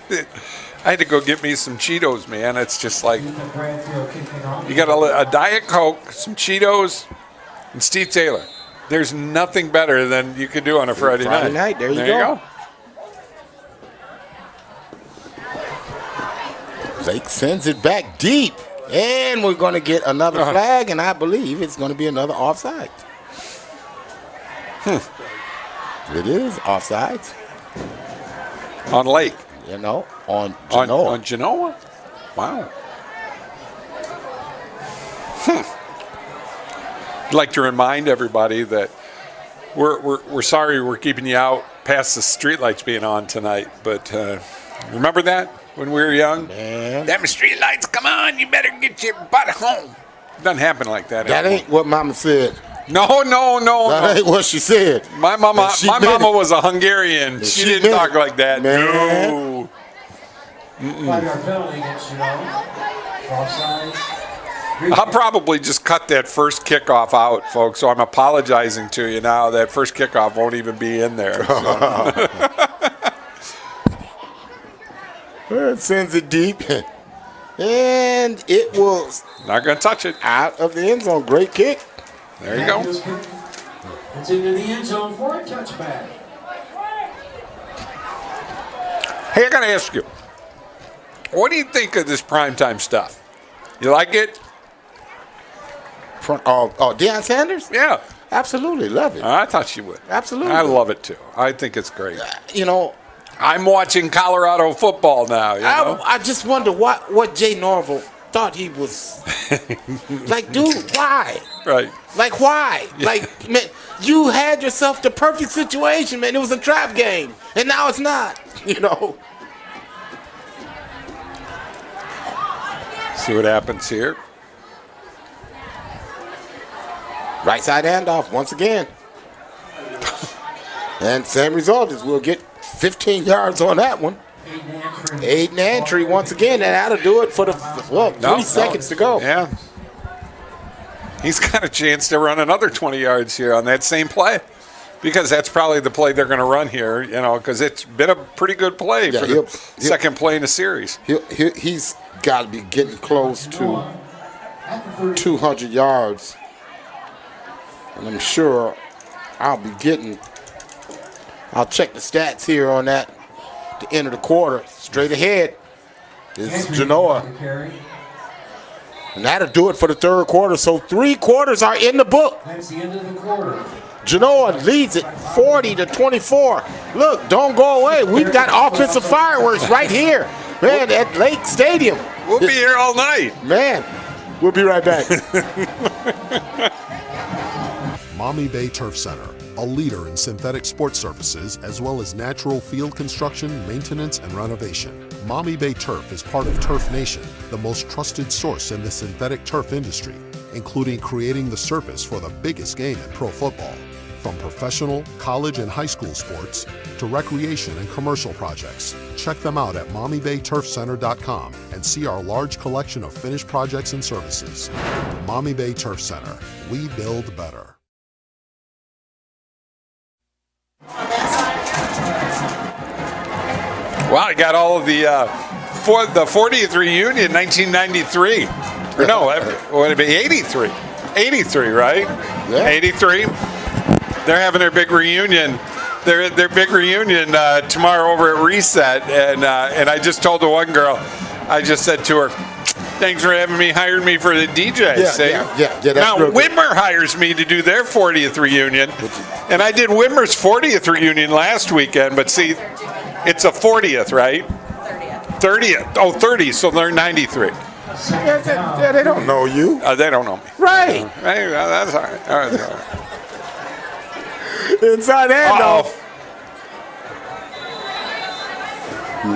yeah. I had to go get me some Cheetos, man. It's just like, you got a Diet Coke, some Cheetos, and Steve Taylor. There's nothing better than you could do on a Friday night. There you go. Lake sends it back deep. And we're going to get another flag, and I believe it's going to be another offside. It is offside. On Lake. You know, on Genoa. On Genoa? Wow. I'd like to remind everybody that we're sorry we're keeping you out past the streetlights being on tonight, but remember that when we were young? Man. Damn streetlights, come on, you better get your butt home. It doesn't happen like that That anymore. ain't what Mama said. No. That ain't what she said. My mama was a Hungarian. She didn't talk like that. Man. No. 5-yard penalty against Genoa. Offside. I'll probably just cut that first kickoff out, folks. So I'm apologizing to you now. That first kickoff won't even be in there. So. It sends it deep. And it was Not going to touch it. out of the end zone. Great kick. There you go. It's into the end zone for a touchback. Hey, I got to ask you, what do you think of this primetime stuff? You like it? Deion Sanders? Yeah. Absolutely. Love it. I thought you would. Absolutely. I love it, too. I think it's great. You know, I'm watching Colorado football now. You know? I just wonder what Jay Norville thought he was. Like, dude, why? Right. Like, why? Like, man, you had yourself the perfect situation, man. It was a trap game, and now it's not, you know. See what happens here. Right side handoff once again. And same result is we'll get 15 yards on that one. Aiden Antry once again, and that'll do it for the 3 seconds to go. Yeah. He's got a chance to run another 20 yards here on that same play, because that's probably the play they're going to run here, you know, because it's been a pretty good play for the second play in the series. He's got to be getting close to 200 yards. And I'm sure I'll check the stats here on that. The end of the quarter, straight ahead is Genoa. And that'll do it for the third quarter. So 3 quarters are in the book. That's the end of the quarter. Genoa leads it 40-24. Look, don't go away. We've got offensive fireworks right here, man, at Lake Stadium. We'll be here all night. Man, we'll be right back. Maumee Bay Turf Center, a leader in synthetic sports services as well as natural field construction, maintenance, and renovation. Maumee Bay Turf is part of Turf Nation, the most trusted source in the synthetic turf industry, including creating the surface for the biggest game in pro football. From professional, college, and high school sports to recreation and commercial projects, check them out at MaumeeBayTurfCenter.com and see our large collection of finished projects and services. Maumee Bay Turf Center, we build better. Wow, I got all of the 40th reunion, 1993. Or no, what would it be? 83. 83, right? Yeah. 83. They're having their big reunion. Their big reunion tomorrow over at Reset, and I just told the one girl, I just said to her, "Thanks for hiring me for the DJ." Yeah. Now Whitmer hires me to do their 40th reunion, and I did Whitmer's 40th reunion last weekend. But see, it's a 40th, right? 30th. Oh, 30. So they're 93. Yeah, they don't know you. They don't know me. Right. Hey, that's all right. All right.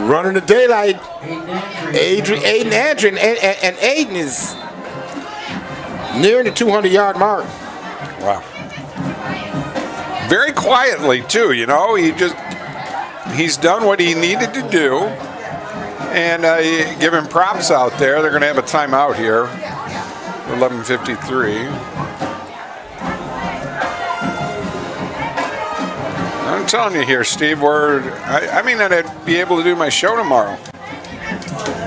running the daylight. Aiden Andrew, and Aiden is nearing the 200-yard mark. Wow. Very quietly too, you know. He's done what he needed to do, and you give him props out there. They're going to have a timeout here. 11:53. I'm telling you here, Steve. I may not be able to do my show tomorrow.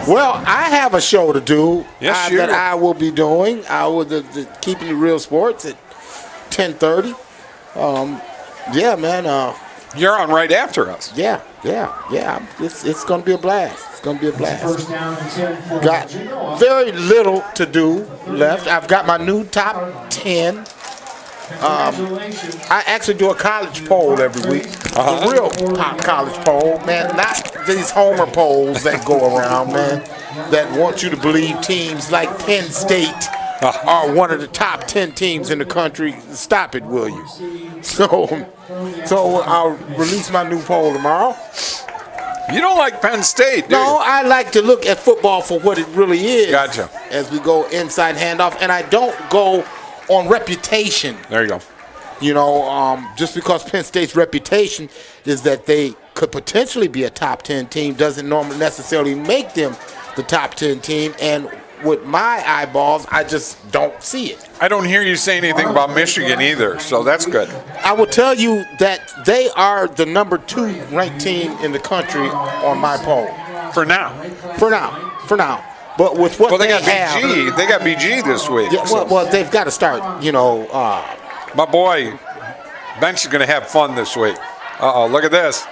Well, I have a show to do that do. I will be doing. I will Keeping It Real Sports at 10:30. Yeah, man. You're on right after us. Yeah. It's going to be a blast. It's going to be a blast. First down and 10 for Got Genoa. very little to do left. I've got my new top 10. Congratulations. I actually do a college poll every week. A real pop college poll, man. Not these homer polls that go around, man, that want you to believe teams like Penn State are one of the top 10 teams in the country. Stop it, will you? So I'll release my new poll tomorrow. You don't like Penn State, do No, you? I like to look at football for what it really is. Gotcha. As we go inside handoff, and I don't go on reputation. There you go. You know, just because Penn State's reputation is that they could potentially be a top 10 team doesn't normally necessarily make them the top 10 team. And with my eyeballs, I just don't see it. I don't hear you say anything about Michigan either, so that's good. I will tell you that they are the number 2 ranked team in the country on my poll. For now. For now. But with what They got have, BG. They got BG this week. Yeah, well, they've got to start, My boy, Bench is going to have fun this week. Uh-oh, look at this.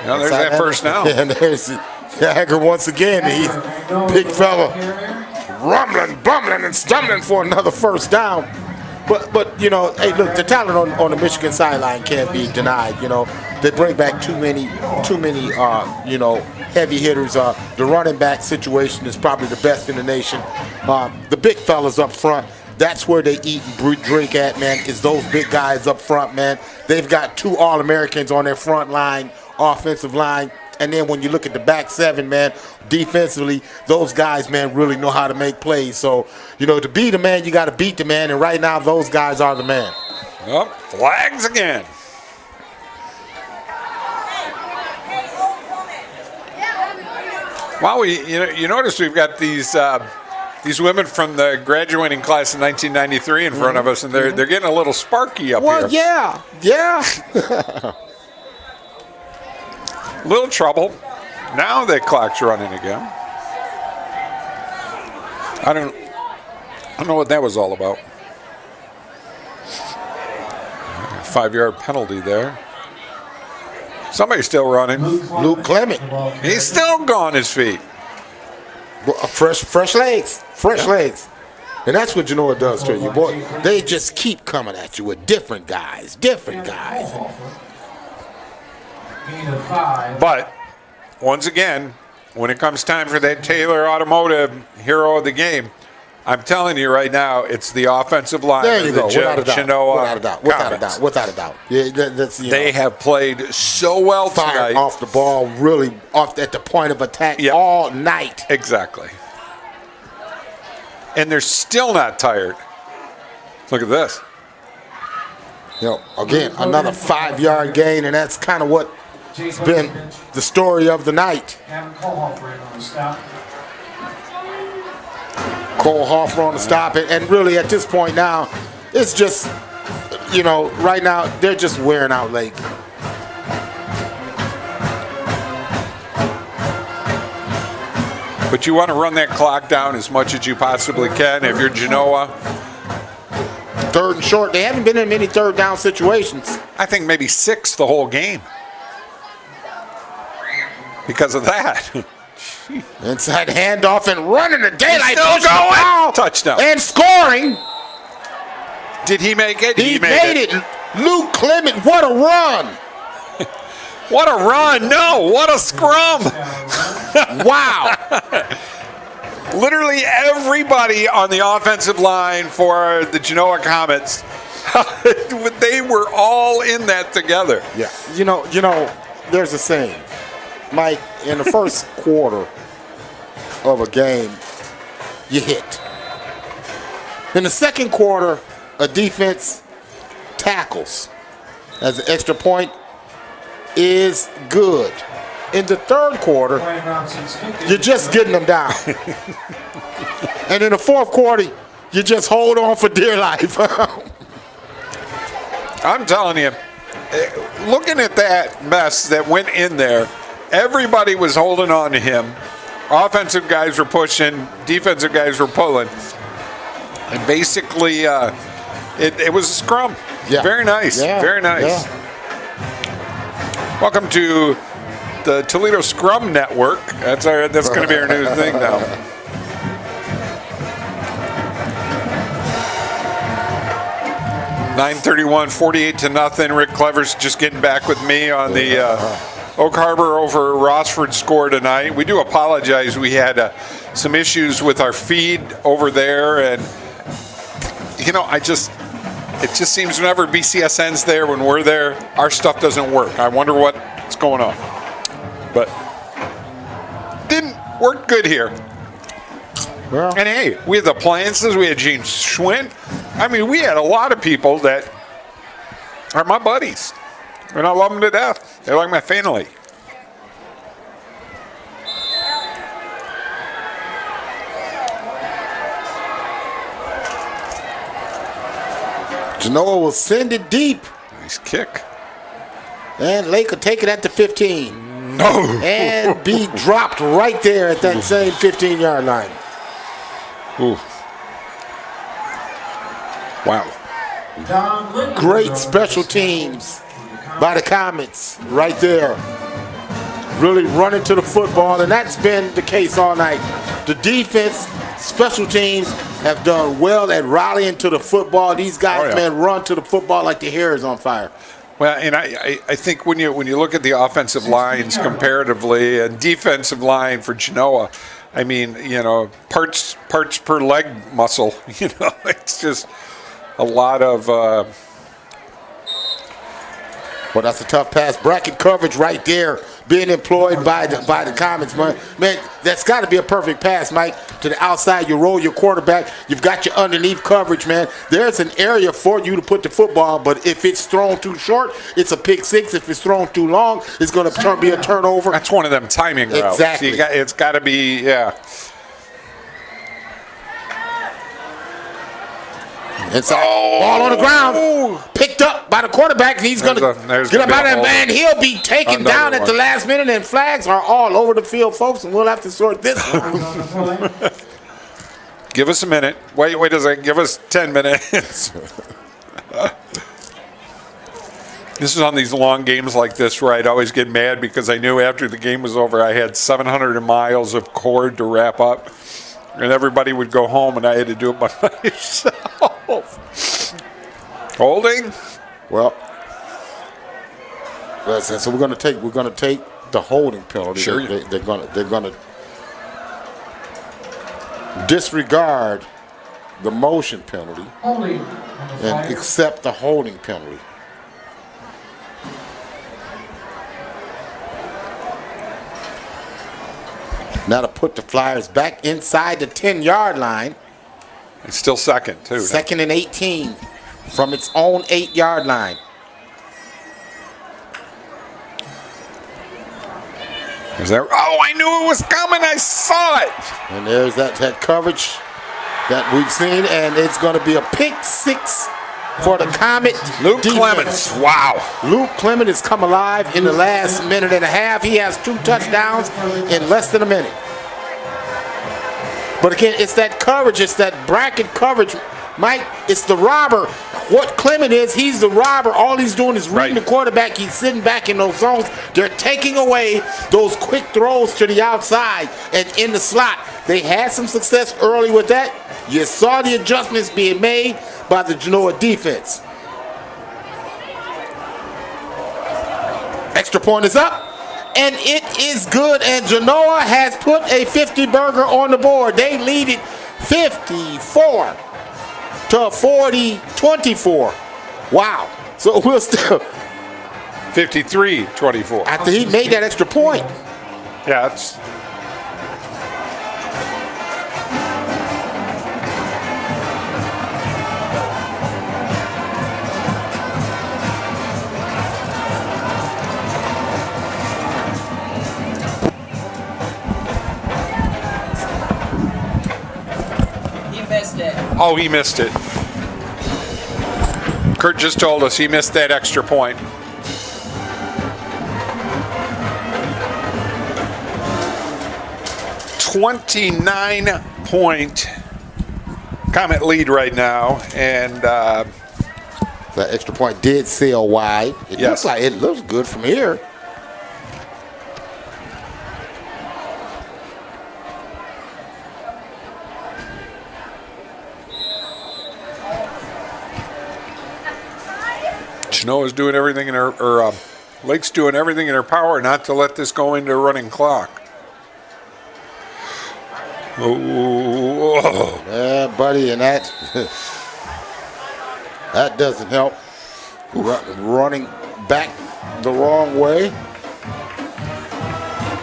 There's that first down. And there's Jagger once again. He's big fella, bumbling and stumbling for another first down. But hey, look, the talent on the Michigan sideline can't be denied. They bring back too many heavy hitters. The running back situation is probably the best in the nation. The big fellas up front, that's where they eat and drink at, man, is those big guys up front, man. They've got 2 All-Americans on their front line, offensive line. And then when you look at the back 7, man, defensively, those guys, man, really know how to make plays. So, to beat a man, you got to beat the man. And right now, those guys are the man. Oh, flags again. Wow, you notice we've got these women from the graduating class in 1993 in front of us, and they're getting a little sparky up here. Well, yeah. Little trouble. Now the clock's running again. I don't know what that was all about. 5-yard penalty there. Somebody's still running. Luke Clement. He's still on his feet. Fresh legs. Legs. And that's what Genoa does to you, boy. They just keep coming at you with different guys. But once again, when it comes time for that Taylor Automotive hero of the game, I'm telling you right now, it's the offensive line. There you go. Without a doubt. Without a doubt. Yeah, they have played so well tonight. Off the ball, really off at the point of attack all night. Exactly. And they're still not tired. Look at this. Again, another 5-yard gain, and that's kind of what it's been the story of the night. Cole Hoffer on the stop, and really at this point now, it's just, right now they're just wearing out Lake. But you want to run that clock down as much as you possibly can if you're Genoa. 3rd and short. They haven't been in many 3rd down situations. I think maybe 6 the whole game. Because of that. Inside handoff and running the daylight. Still going. Touchdown. And scoring. Did he make it? He made it. Luke Clement, what a run. What a run. No, what a scrum. Wow. Literally everybody on the offensive line for the Genoa Comets, they were all in that together. Yeah. There's a saying. Mike, in the first quarter of a game, you hit. In the second quarter, a defense tackles as an extra point is good. In the third quarter, you're just getting them down. And in the fourth quarter, you just hold on for dear life. I'm telling you, looking at that mess that went in there, everybody was holding on to him. Offensive guys were pushing, defensive guys were pulling. And basically, it was a scrum. Yeah. Very nice. Yeah. Very nice. Yeah. Welcome to the Toledo Scrum Network. That's going to be our new thing now. .931, 48-0. Rick Clever's just getting back with me on the Oak Harbor over Rossford score tonight. We do apologize. We had some issues with our feed over there, and you know, it just seems whenever BCSN's there, when we're there, our stuff doesn't work. I wonder what's going on. But didn't work good here. Well, and hey, we had the appliances. We had Gene Schwinn. I mean, we had a lot of people that are my buddies, and I love them to death. They're like my family. Genoa will send it deep. Nice kick. And Lake will take it at the 15. No. And be dropped right there at that same 15-yard line. Ooh. Wow. Great special teams by the Comets right there. Really running to the football, and that's been the case all night. The defense, special teams have done well at rallying to the football. These guys, man, run to the football like the hair is on fire. Well, and I think when you look at the offensive lines comparatively and defensive line for Genoa, I mean, you know, parts per leg muscle. You know, it's just a lot of. Well, that's a tough pass. Bracket coverage right there being employed by the Comets, man. Man, that's got to be a perfect pass, Mike. To the outside, you roll your quarterback. You've got your underneath coverage, man. There's an area for you to put the football, but if it's thrown too short, it's a pick six. If it's thrown too long, it's going to be a turnover. That's one of them timing routes. Exactly. It's got to be, yeah. Inside, ball on the ground, picked up by the quarterback, and he's going to get up out of there, man. He'll be taken down at the last minute, and flags are all over the field, folks, and we'll have to sort this one. Give us a minute. Wait a second. Give us 10 minutes. This is on these long games like this where I'd always get mad because I knew after the game was over I had 700 miles of cord to wrap up. And everybody would go home, and I had to do it by myself. Holding. Well, so we're going to take the holding penalty. Sure. They're going to disregard the motion penalty and accept the holding penalty. Now to put the Flyers back inside the 10-yard line. It's still second, too. Second and 18 from its own 8-yard line. Is there? Oh, I knew it was coming. I saw it. And there's that coverage that we've seen, and it's going to be a pick six for the Comet. Luke defense. Clements. Wow. Luke Clement has come alive in the last minute and a half. He has 2 touchdowns in less than a minute. But again, it's that coverage. It's that bracket coverage. Mike, it's the robber. What Clement is, he's the robber. All he's doing is reading the quarterback. He's sitting back in those zones. They're taking away those quick throws to the outside and in the slot. They had some success early with that. You saw the adjustments being made by the Genoa defense. Extra point is up, and it is good, and Genoa has put a 50-burger on the board. They lead it 54 to 40-24. Wow. So we'll still 53-24. after he made that extra point. Yeah, it's. He missed it. Oh, he missed it. Kurt just told us he missed that extra point. $29-point Comet lead right now, and that extra point did sail wide. It Yes. looks like it looks good from here. Genoa's doing everything in her, or Lake's doing everything in her power not to let this go into a running clock. Oh, Yeah, buddy, and that that doesn't help. Running back the wrong way.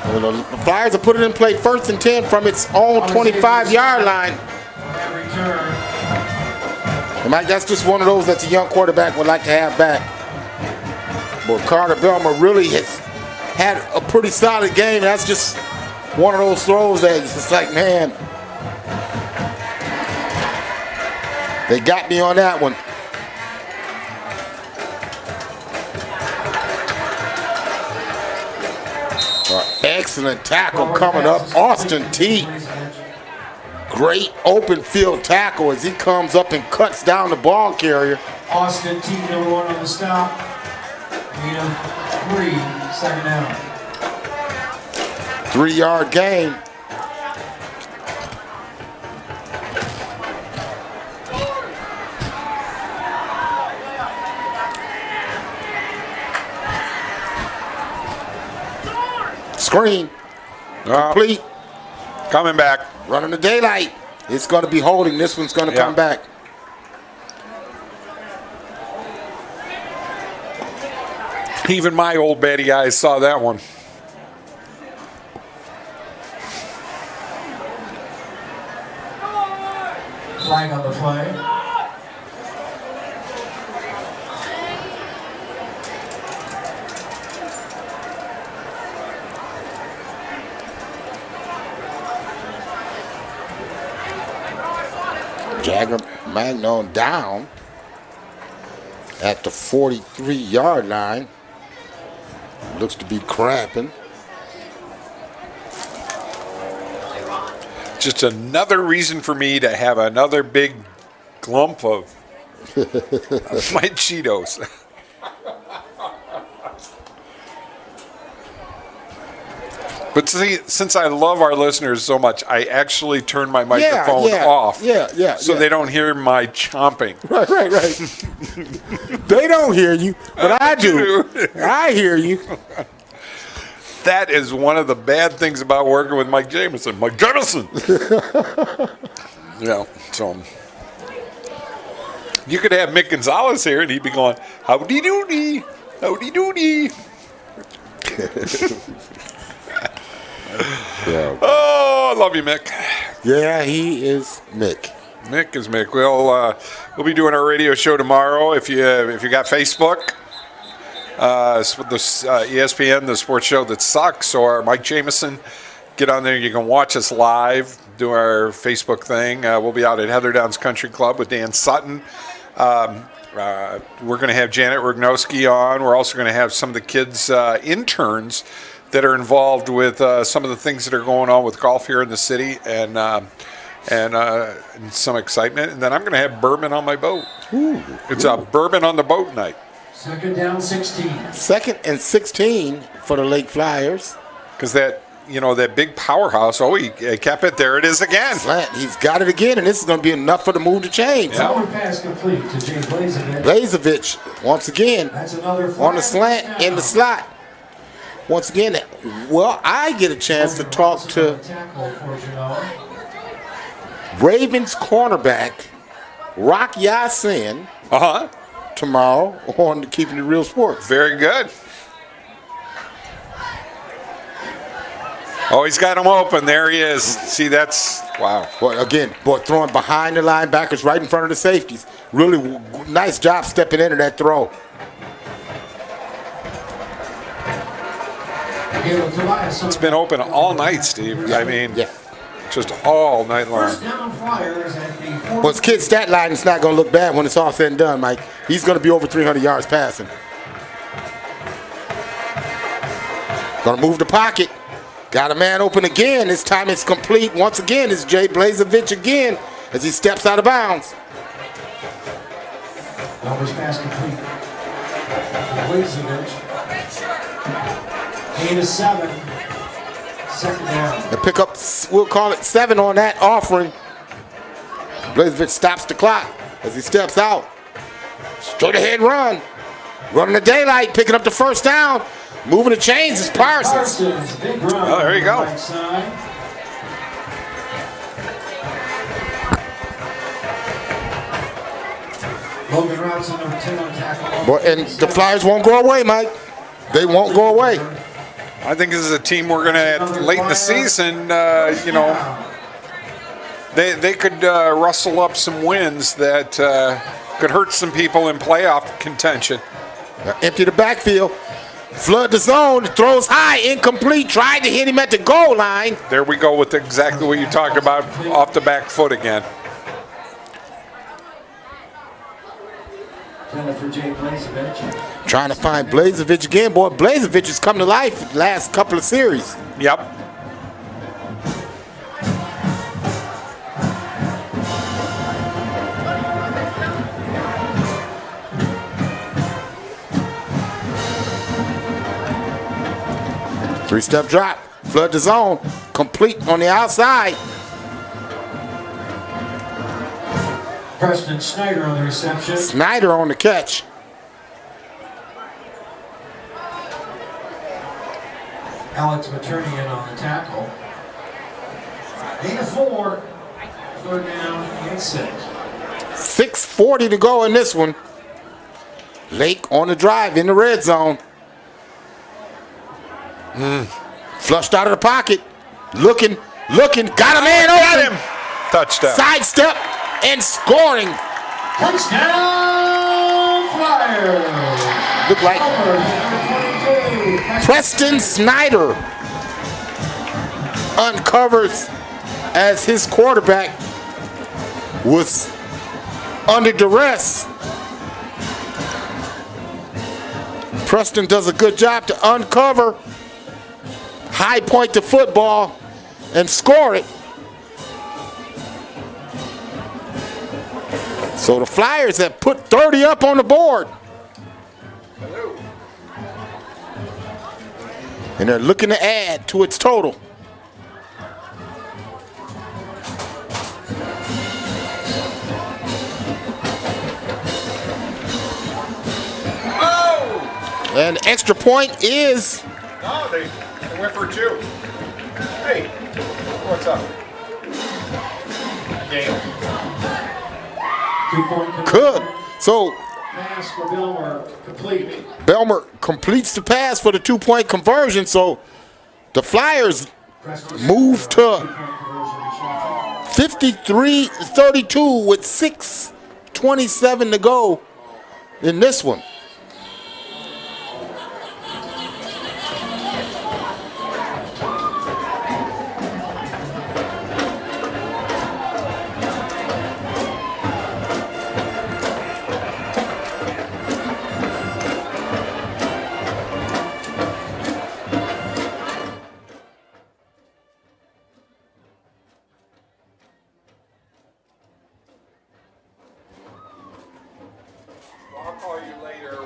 Well, the Flyers are putting in play 1st and 10 from its own 25-yard line. And Mike, that's just one of those that the young quarterback would like to have back. But Carter Belmer really has had a pretty solid game. That's just one of those throws that it's just like, man, they got me on that one. Excellent tackle coming up. Austin T. Great open field tackle as he comes up and cuts down the ball carrier. Austin T, number 1 on the stop. Gain of 3, second down. 3-yard gain. Screen. Complete. Coming back. Running the daylight. It's going to be holding. This one's going to come back. Even my old batty eyes saw that one. Flag on the play. Jagger Magnon down at the 43-yard line. Looks to be cramping. Just another reason for me to have another big glump of my Cheetos. But see, since I love our listeners so much, I actually turn my microphone off. So they don't hear my chomping. Right. They don't hear you, but I do. I hear you. That is one of the bad things about working with Mike Jameson. Mike Jameson! Yeah, so you could have Mick Gonzalez here and he'd be going, howdy doody, howdy doody. Yeah. Oh, I love you, Mick. Yeah, he is Mick. Mick is Mick. We'll be doing our radio show tomorrow. If you got Facebook, the ESPN, the sports show that sucks, or Mike Jameson, get on there. You can watch us live, do our Facebook thing. We'll be out at Heather Downs Country Club with Dan Sutton. We're going to have Janet Rugnowski on. We're also going to have some of the kids, interns, that are involved with some of the things that are going on with golf here in the city, and some excitement. And then I'm going to have bourbon on my boat. It's a bourbon on the boat night. Second down 16. 2nd and 16 for the Lake Flyers. Because that big powerhouse, he kept it. There it is again. Slant, he's got it again, and this is going to be enough for the move to change. Forward pass complete to James Blazevich. Blazevich, once again, That's another on the slant, in the slot. Once again, well, I get a chance to talk to Ravens cornerback Rock Ya-Sin tomorrow on Keeping It Real Sports. Very good. Oh, he's got him open. There he is. See, that's, wow. Boy, again, throwing behind the linebackers right in front of the safeties. Really nice job stepping into that throw. It's been open all night, Steve. I mean, just all night long. Well, his kid's stat line is not going to look bad when it's all said and done, Mike. He's going to be over 300 yards passing. Going to move the pocket. Got a man open again. This time it's complete. Once again, it's Jay Blazevich again as he steps out of bounds. Numbers pass complete. Blazevich. Gain is 7. Second down. The pickup, we'll call it 7 on that offering. Blazevich stops the clock as he steps out. Straight ahead run. Running the daylight, picking up the first down. Moving the chains is Parsons. Big run. Oh, there you go. Right side. Logan Robinson, number 10 on tackle. Boy, and the Flyers won't go away, Mike. They won't go away. I think this is a team we're going to, late in the season, you know, they could rustle up some wins that could hurt some people in playoff contention. Empty the backfield. Flood the zone. Throws high. Incomplete. Tried to hit him at the goal line. There we go with exactly what you talked about off the back foot again. For Jay Blazevich. Trying to find Blazevich again. Boy, Blazevich has come to life the last couple of series. Yep. Three-step drop. Flood the zone. Complete on the outside. Preston Snyder on the reception. Snyder on the catch. Alex Maternian on the tackle. Gain of 4. Third down and 6. 6:40 to go in this one. Lake on the drive in the red zone. Flushed out of the pocket. Looking. Got a man open. Got him. Touchdown. Sidestep and scoring. Touchdown Flyers. Looked like Preston Snyder uncovers as his quarterback was under duress. Preston does a good job to uncover, high point the football, and score it. So the Flyers have put 30 up on the board. And they're looking to add to its total. And the extra point is... No, they went for 2. Hey, what's up? Game. 2-point Good. So pass for Belmer complete. Belmer completes the pass for the 2-point conversion. So the Flyers move to 53-32 with 6:27 to go in this one. I'll call you later.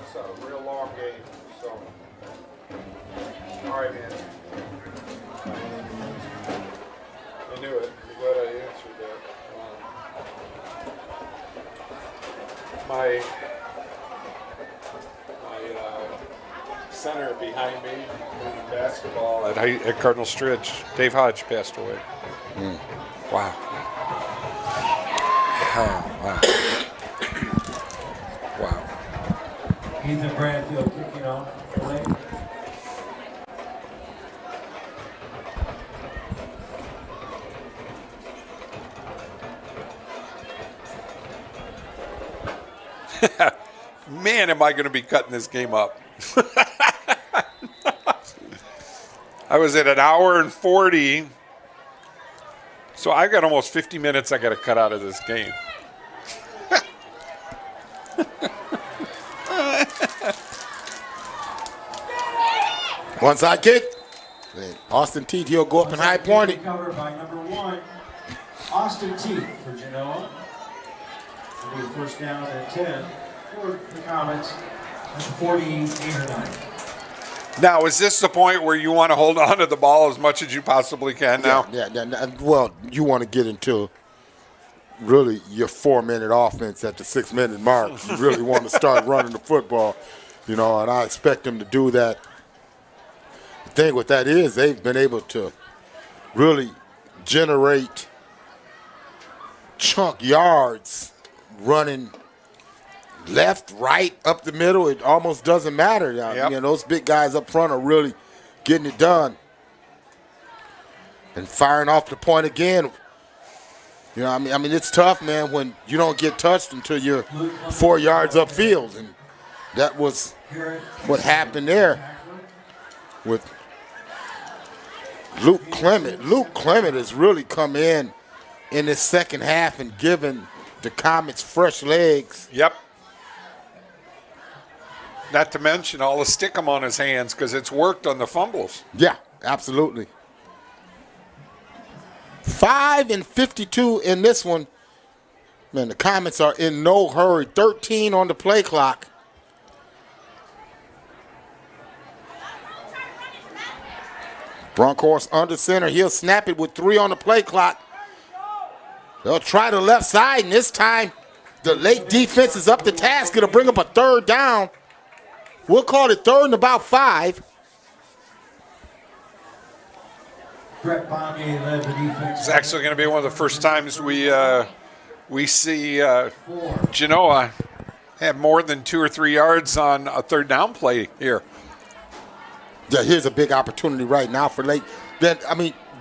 It's a real long game, so. All right, man. I knew it. I'm glad I answered that. My center behind me in basketball at Cardinal Stridge, Dave Hodge, passed away. Wow. Oh, wow. Wow. Ethan Bradfield kicking off. Man, am I going to be cutting this game up. I was at an hour and 40. So I got almost 50 minutes I got to cut out of this game. Onside kick. Austin Teat, he'll go up and high point it. Covered by number 1, Austin Teat for Genoa. It'll be first down at 10 for the Comets at 48 or 9. Now, is this the point where you want to hold on to the ball as much as you possibly can now? Yeah. Well, you want to get into really your 4-minute offense at the 6-minute mark. You really want to start running the football, and I expect them to do that. The thing with that is they've been able to really generate chunk yards running left, right, up the middle. It almost doesn't matter. Yep. Those big guys up front are really getting it done. And firing off the point again. I mean, it's tough, man, when you don't get touched until you're 4 yards upfield. And that was what happened there with Luke Clement. Luke Clement has really come in this second half and given the Comets fresh legs. Yep. Not to mention all the stickum on his hands because it's worked on the fumbles. Yeah, absolutely. 5 and 52 in this one. Man, the Comets are in no hurry. 13 on the play clock. Bronkhorst under center. He'll snap it with 3 on the play clock. They'll try the left side, and this time the Lake defense is up to task. It'll bring up a 3rd down. We'll call it 3rd and about 5. Brett Maumee led the defense. It's actually going to be one of the first times we see Genoa have more than 2 or 3 yards on a 3rd down play here. Yeah, here's a big opportunity right now for Lake.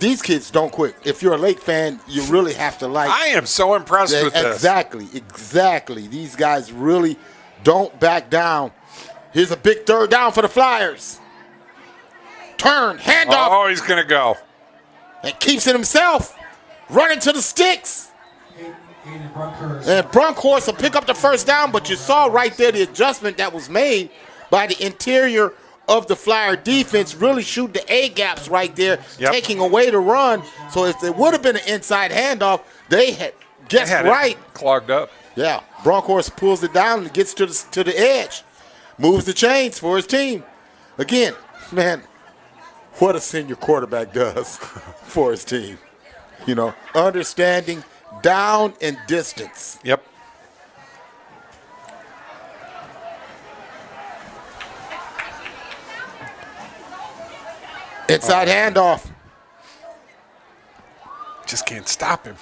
These kids don't quit. If you're a Lake fan, you really have to like. I am so impressed with this. Exactly. These guys really don't back down. Here's a big 3rd down for the Flyers. Turn, handoff. Oh, he's going to go. And keeps it himself. Running to the sticks. And Bronkhorst will pick up the 1st down, but you saw right there the adjustment that was made by the interior of the Flyer defense, really shoot the A-gaps right there, taking away the run. So if there would have been an inside handoff, they had guessed right. Clogged up. Yeah, Bronkhorst pulls it down and gets to the edge. Moves the chains for his team. Again, man, what a senior quarterback does for his team. Understanding down and distance. Yep. Inside handoff. Just can't stop him.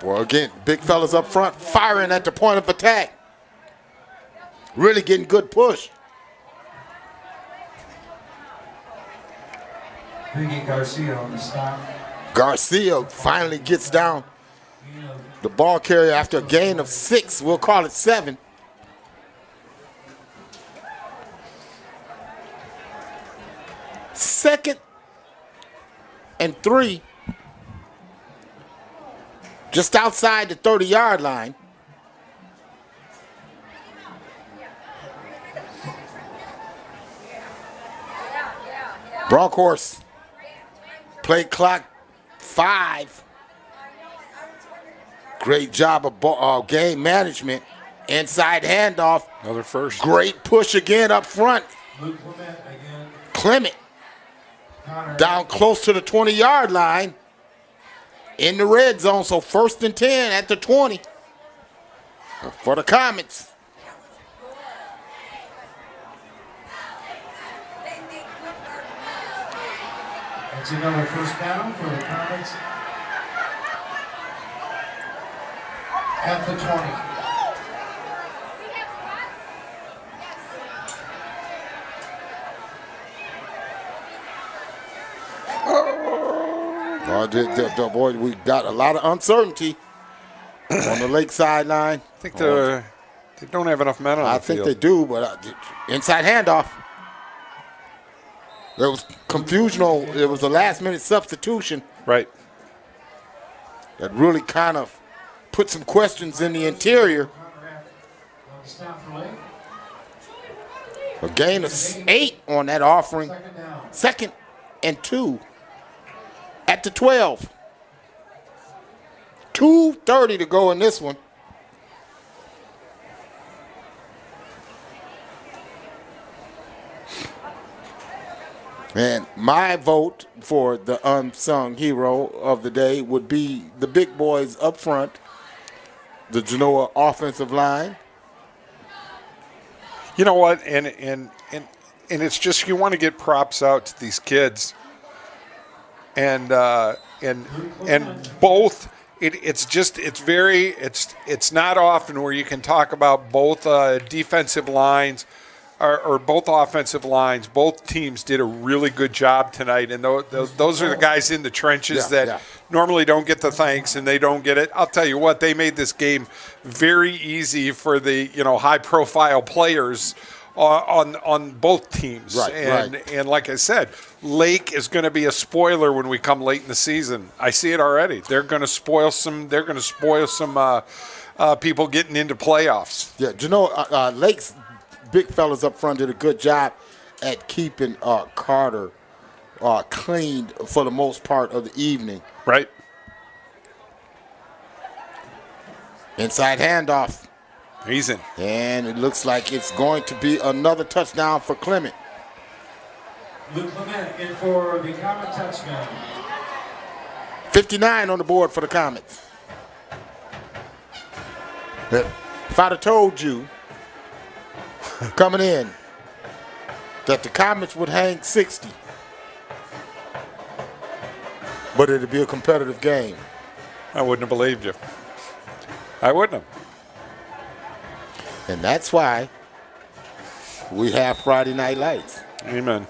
Well, again, big fellas up front firing at the point of attack. Really getting good push. Biggie Garcia on the stop. Garcia finally gets down the ball carrier after a gain of 6. We'll call it 7. Second and 3. Just outside the 30-yard line. Bronkhorst, play clock 5. Great job of game management. Inside handoff. Another first. Great push again up front. Clement down close to the 20-yard line in the red zone. So 1st and 10 at the 20 for the Comets. That's another 1st down for the Comets at the 20. Boy, we got a lot of uncertainty on the Lake sideline. I think the They don't have enough men on I the think field. they do, but inside handoff. There was confusional. It was a last-minute substitution. Right. That really kind of put some questions in the interior. A gain of 8 on that offering. 2nd and 2 at the 12. 2:30 to go in this one. And my vote for the unsung hero of the day would be the big boys up front, the Genoa offensive line. You know what? And it's just you want to get props out to these kids. And both it's not often where you can talk about both defensive lines or both offensive lines. Both teams did a really good job tonight, and those are the guys in the trenches that normally don't get the thanks, and they don't get it. I'll tell you what, they made this game very easy for the high-profile players on both teams. And like I said, Lake is going to be a spoiler when we come late in the season. I see it already. They're going to spoil some. They're going to spoil some people getting into playoffs. Yeah, Genoa Lake's big fellas up front did a good job at keeping Carter cleaned for the most part of the evening. Right. Inside handoff. He's in. And it looks like it's going to be another touchdown for Clement. Luke Clement in for the Comet touchdown. 59 on the board for the Comets. If I'd have told you coming in that the Comets would hang 60, but it'd be a competitive game, I wouldn't have believed you. I wouldn't have. And that's why we have Friday Night Lights. Amen.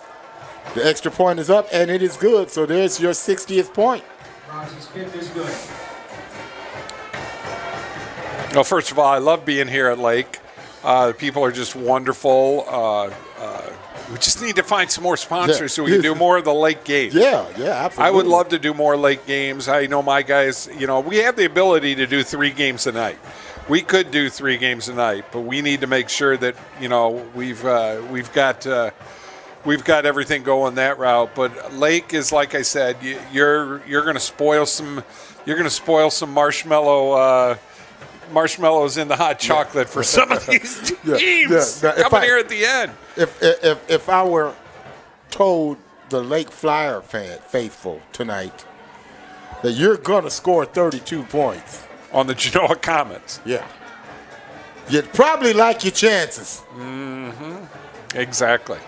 The extra point is up, and it is good. So there's your 60th point. Rossi's fifth is good. Well, first of all, I love being here at Lake. The people are just wonderful. We just need to find some more sponsors so we can do more of the Lake games. Yeah, absolutely. I would love to do more Lake games. I know my guys, we have the ability to do 3 games a night. We could do 3 games a night, but we need to make sure that we've got everything going that route. But Lake is, like I said, you're going to spoil some. You're going to spoil some marshmallows in the hot chocolate for some of these teams coming here at the end. If I were told the Lake Flyer faithful tonight that you're going to score 32 points on the Genoa Comets, you'd probably like your chances. Mm-hmm. Exactly.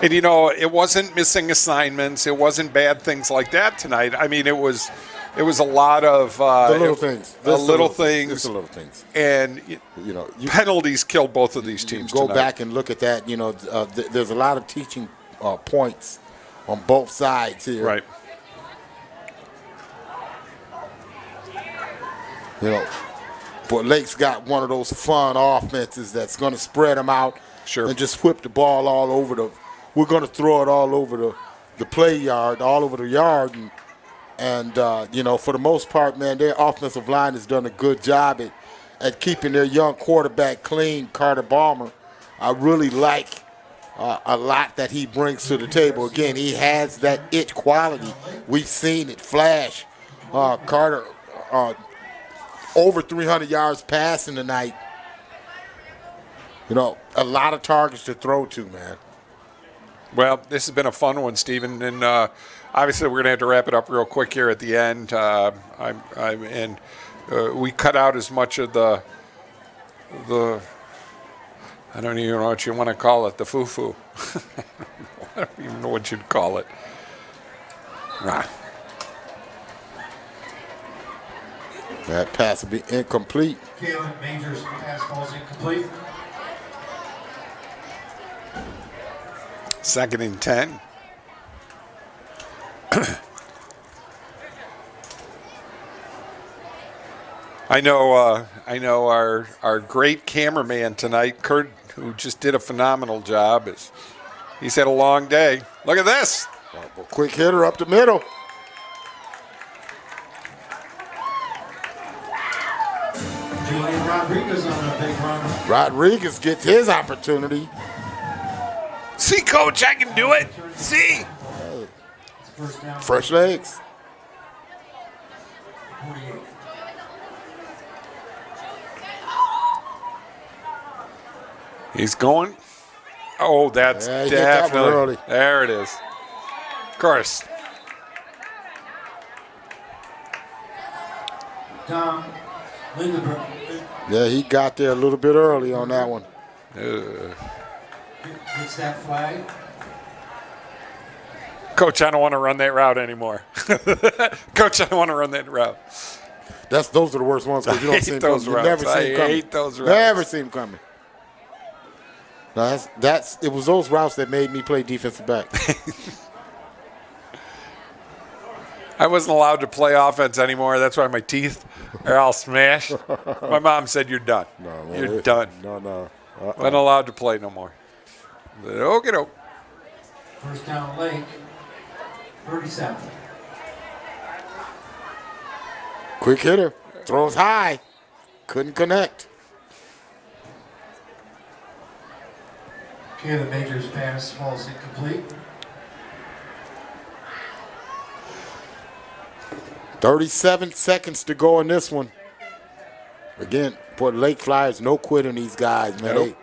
And, it wasn't missing assignments. It wasn't bad things like that tonight. I mean, it was a lot of the little things. The little things. Just the little things. And, penalties killed both of these teams Go tonight. back and look at that. There's a lot of teaching points on both sides here. Right. But Lake's got one of those fun offenses that's going to spread them out and just whip the ball all over we're going to throw it all over the play yard, all over the yard. And for the most part, man, their offensive line has done a good job at keeping their young quarterback clean, Carter Balmer. I really like a lot that he brings to the table. Again, he has that it quality. We've seen it flash. Carter over 300 yards passing tonight. A lot of targets to throw to, man. Well, this has been a fun one, Stephen, and obviously we're going to have to wrap it up real quick here at the end. We cut out as much of the I don't even know what you want to call it, the foo-foo. I don't even know what you'd call it. That pass will be incomplete. Kalen Majors' pass ball's incomplete. 2nd and 10. I know our great cameraman tonight, Kurt, who just did a phenomenal job. He's had a long day. Look at this. Quick hitter up the middle. Julian Rodriguez on a big run. Rodriguez gets his opportunity. See, Coach, I can do it. See. First down. Fresh legs. 48. He's going. Oh, that's Yeah, he hit that one definitely. early. There it is. Of course. Tom Lindenberg. Yeah, he got there a little bit early on that one. Gets that flag. Coach, I don't want to run that route anymore. Coach, I don't want to run that route. Those are the worst ones because you don't see them coming. You never see them coming. hate those routes. Never see them coming. No, it was those routes that made me play defensive back. I wasn't allowed to play offense anymore. That's why my teeth are all smashed. My mom said, "You're done. No, man, You're done. No. Wasn't allowed to play no more." Okay. First down, Lake. 37. Quick hitter. Throws high. Couldn't connect. Okay, the Majors pass falls incomplete. 37 seconds to go in this one. Again, for the Lake Flyers, no quitting these guys, man. Nope. They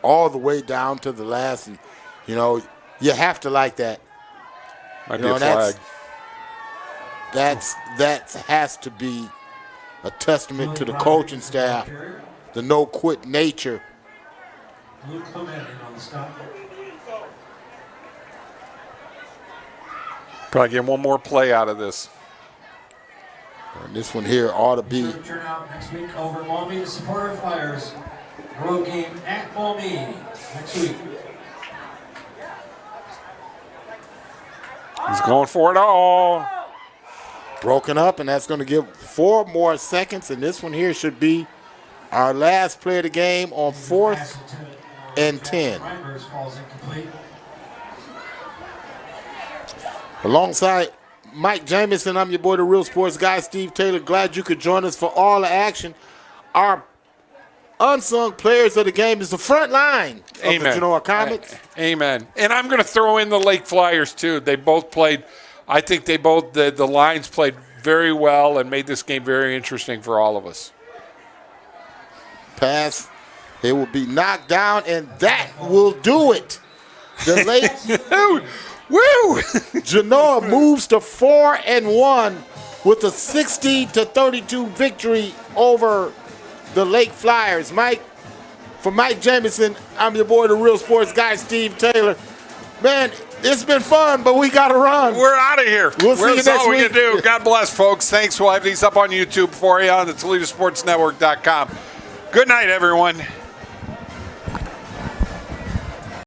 all the way down to the last. And, you have to like that. Might be a flag. That has to be a testament to the coaching staff, the no-quit nature. Luke Clement in on the stop. Probably get one more play out of this. And this one here ought to be. Turn out next week over Maumee to support our Flyers. Road game at Maumee next week. He's going for it all. Broken up, and that's going to give 4 more seconds. And this one here should be our last play of the game on 4th and 10. Falls incomplete. Alongside Mike Jamison, I'm your boy, the Real Sports Guy, Steve Taylor. Glad you could join us for all the action. Our unsung players of the game is the front line of the Genoa Comets. Amen. And I'm going to throw in the Lake Flyers, too. They both played, I think they both, the lines played very well and made this game very interesting for all of us. Pass. It will be knocked down, and that will do it. The Lake Woo! Genoa moves to 4-1 with a 60-32 victory over the Lake Flyers. For Mike Jamison, I'm your boy, the Real Sports Guy, Steve Taylor. Man, it's been fun, but we got to run. We're out of here. We'll see you next all we week. can do. God bless, folks. Thanks. We'll have these up on YouTube for you on the ToledoSportsNetwork.com. Good night, everyone.